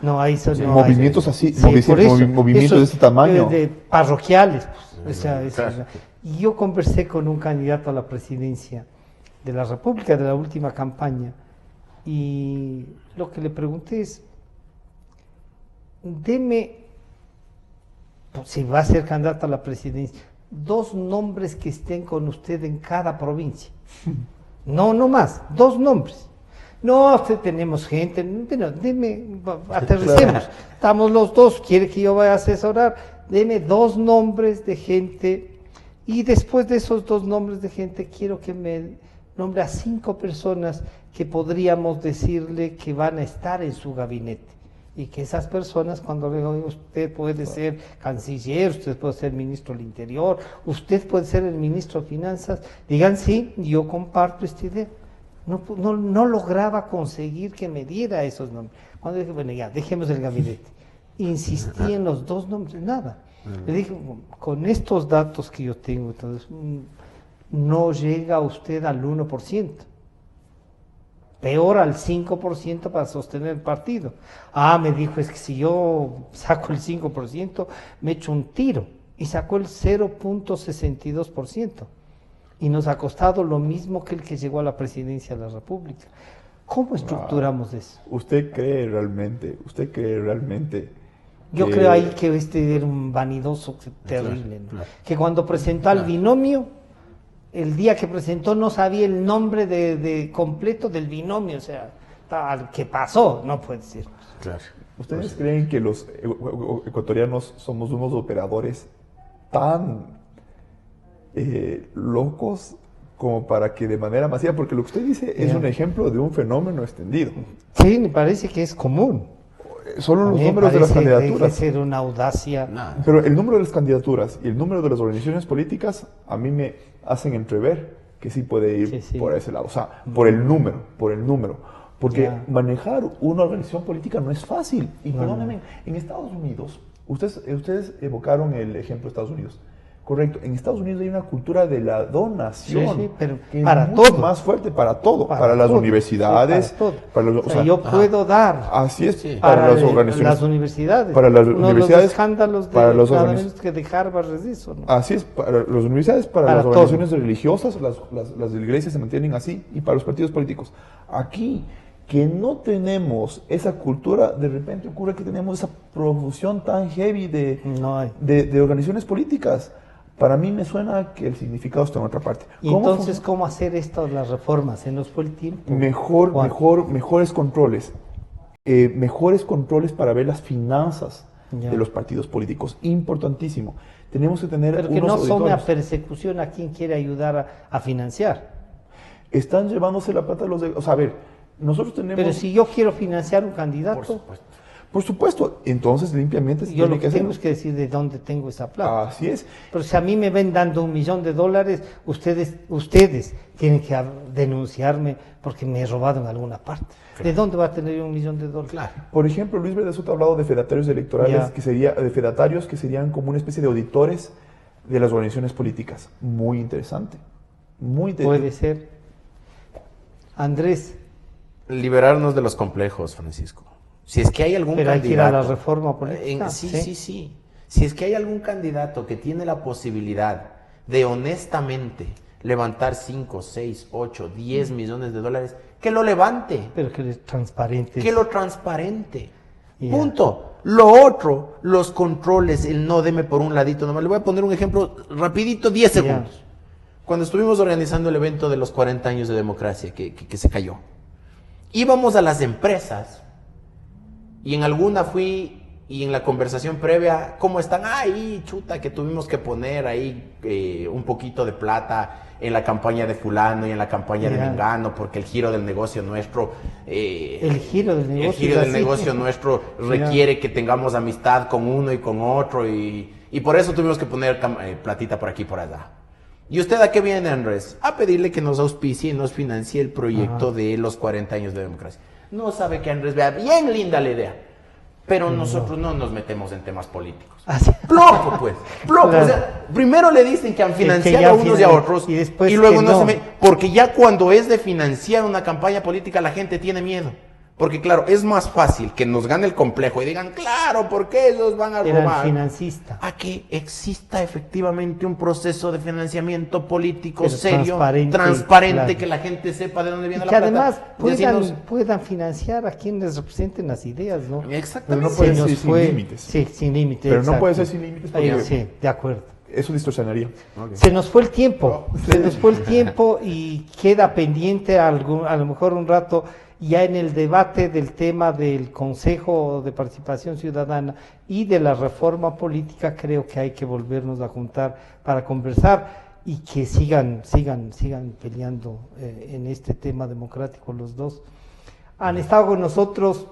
No, ahí son Movimientos así, por eso, movimientos de este tamaño. De parroquiales. Pues, Claro. Y yo conversé con un candidato a la presidencia de la República de la última campaña y lo que le pregunté es, deme, pues, si va a ser candidato a la presidencia, 2 nombres que estén con usted en cada provincia. No más, 2 nombres. No, tenemos gente, deme, aterricemos. Estamos los 2, quiere que yo vaya a asesorar, deme 2 nombres de gente y después de esos 2 nombres de gente quiero que me nombre a 5 personas que podríamos decirle que van a estar en su gabinete. Y que esas personas, cuando le digo, usted puede ser canciller, usted puede ser ministro del Interior, usted puede ser el ministro de Finanzas, digan sí, yo comparto esta idea. No lograba conseguir que me diera esos nombres. Cuando dije, bueno, ya, dejemos el gabinete. Insistí en los 2 nombres, nada. Le dije, con estos datos que yo tengo, entonces, no llega usted al 1%. Peor al 5% para sostener el partido. Me dijo, es que si yo saco el 5%, me echo un tiro. Y sacó el 0.62%. Y nos ha costado lo mismo que el que llegó a la presidencia de la República. ¿Cómo estructuramos eso? ¿Usted cree realmente Yo creo ahí que este era un vanidoso terrible, ¿no? Que cuando presentó al binomio, el día que presentó no sabía el nombre de completo del binomio, o sea, ¿qué pasó? No puede ser. Claro. ¿Ustedes creen que los ecuatorianos somos unos operadores tan locos como para que de manera masiva, porque lo que usted dice es un ejemplo de un fenómeno extendido? Sí, me parece que es común. Solo los números de las candidaturas. Debe ser una audacia. Pero el número de las candidaturas y el número de las organizaciones políticas a mí me hacen entrever que sí puede ir por ese lado. O sea, por el número. Porque manejar una organización política no es fácil. Y perdónenme, en Estados Unidos, ustedes evocaron el ejemplo de Estados Unidos. Correcto, en Estados Unidos hay una cultura de la donación, pero que para es mucho todo. Más fuerte para todo, para las universidades, para todo. para los, O sea, yo puedo dar así es, para las organizaciones, las universidades. para las Uno universidades, de los escándalos de para los nada menos que de Harvard es eso, ¿no? Así es, para las universidades, para las organizaciones religiosas, las iglesias se mantienen así, y para los partidos políticos. Aquí, que no tenemos esa cultura, de repente ocurre que tenemos esa profusión tan heavy de organizaciones políticas. Para mí me suena que el significado está en otra parte. Y entonces, ¿cómo hacer esto, las reformas? ¿Se nos fue el tiempo? Mejores controles. Mejores controles para ver las finanzas de los partidos políticos. Importantísimo. Tenemos que tener pero que no some a persecución a quien quiere ayudar a financiar. Están llevándose la plata de los... O sea, a ver, nosotros tenemos... Pero si yo quiero financiar un candidato... Por supuesto, entonces limpiamente yo lo que tengo es que decir de dónde tengo esa plata. Así es. Pero si a mí me ven dando $1.000.000, ustedes tienen que denunciarme porque me he robado en alguna parte. Claro. ¿De dónde va a tener $1.000.000? Claro. Por ejemplo, Luis Verdesoto ha hablado de fedatarios electorales, que serían como una especie de auditores de las organizaciones políticas. Muy interesante. Puede ser. Andrés. Liberarnos de los complejos, Francisco. Si es que hay algún Pero candidato... hay que ir a la reforma política. Sí. Si es que hay algún candidato que tiene la posibilidad de honestamente levantar 5, 6, 8, 10 millones de dólares, que lo levante. Pero que es transparente. Que lo transparente. Yeah. Punto. Lo otro, los controles, el no deme por un ladito nomás. Le voy a poner un ejemplo rapidito, 10 segundos. Yeah. Cuando estuvimos organizando el evento de los 40 años de democracia que se cayó, íbamos a las empresas y en alguna fui y en la conversación previa, ¿cómo están? Ay, chuta, que tuvimos que poner ahí un poquito de plata en la campaña de fulano y en la campaña de mengano, porque el giro del negocio nuestro... el giro del negocio nuestro requiere que tengamos amistad con uno y con otro y por eso tuvimos que poner platita por aquí y por allá. ¿Y usted a qué viene, Andrés? A pedirle que nos auspicie y nos financie el proyecto de los 40 años de democracia. No sabe que Andrés vea bien linda la idea, pero nosotros no nos metemos en temas políticos. Plopo, pues. Plopo. Claro. O sea, primero le dicen que han financiado a unos y a otros y luego no se meten. Porque ya cuando es de financiar una campaña política la gente tiene miedo. Porque claro, es más fácil que nos gane el complejo y digan, claro, ¿por qué ellos van a robar? Financista. A que exista efectivamente un proceso de financiamiento político pero serio, transparente, claro, que la gente sepa de dónde viene la plata. Que además puedan financiar a quienes representen las ideas, ¿no? Exactamente. Pero no puede ser sin límites. Sí, sin límites. Pero exacto. no puede ser sin límites porque sí, de acuerdo. Eso distorsionaría. Okay. Se nos fue el tiempo, y queda pendiente a lo mejor un rato ya en el debate del tema del Consejo de Participación Ciudadana y de la reforma política. Creo que hay que volvernos a juntar para conversar y que sigan peleando en este tema democrático los dos. Han estado con nosotros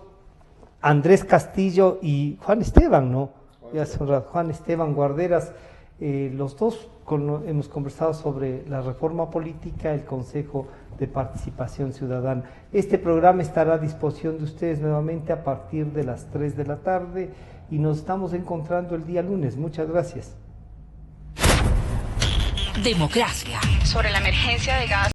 Andrés Castillo y Juan Esteban, ¿no? Ya hace un rato, Juan Esteban Guarderas. Los dos hemos conversado sobre la reforma política, el Consejo de Participación Ciudadana. Este programa estará a disposición de ustedes nuevamente a partir de las 3 de la tarde y nos estamos encontrando el día lunes. Muchas gracias. Democracia. Sobre la emergencia de gas.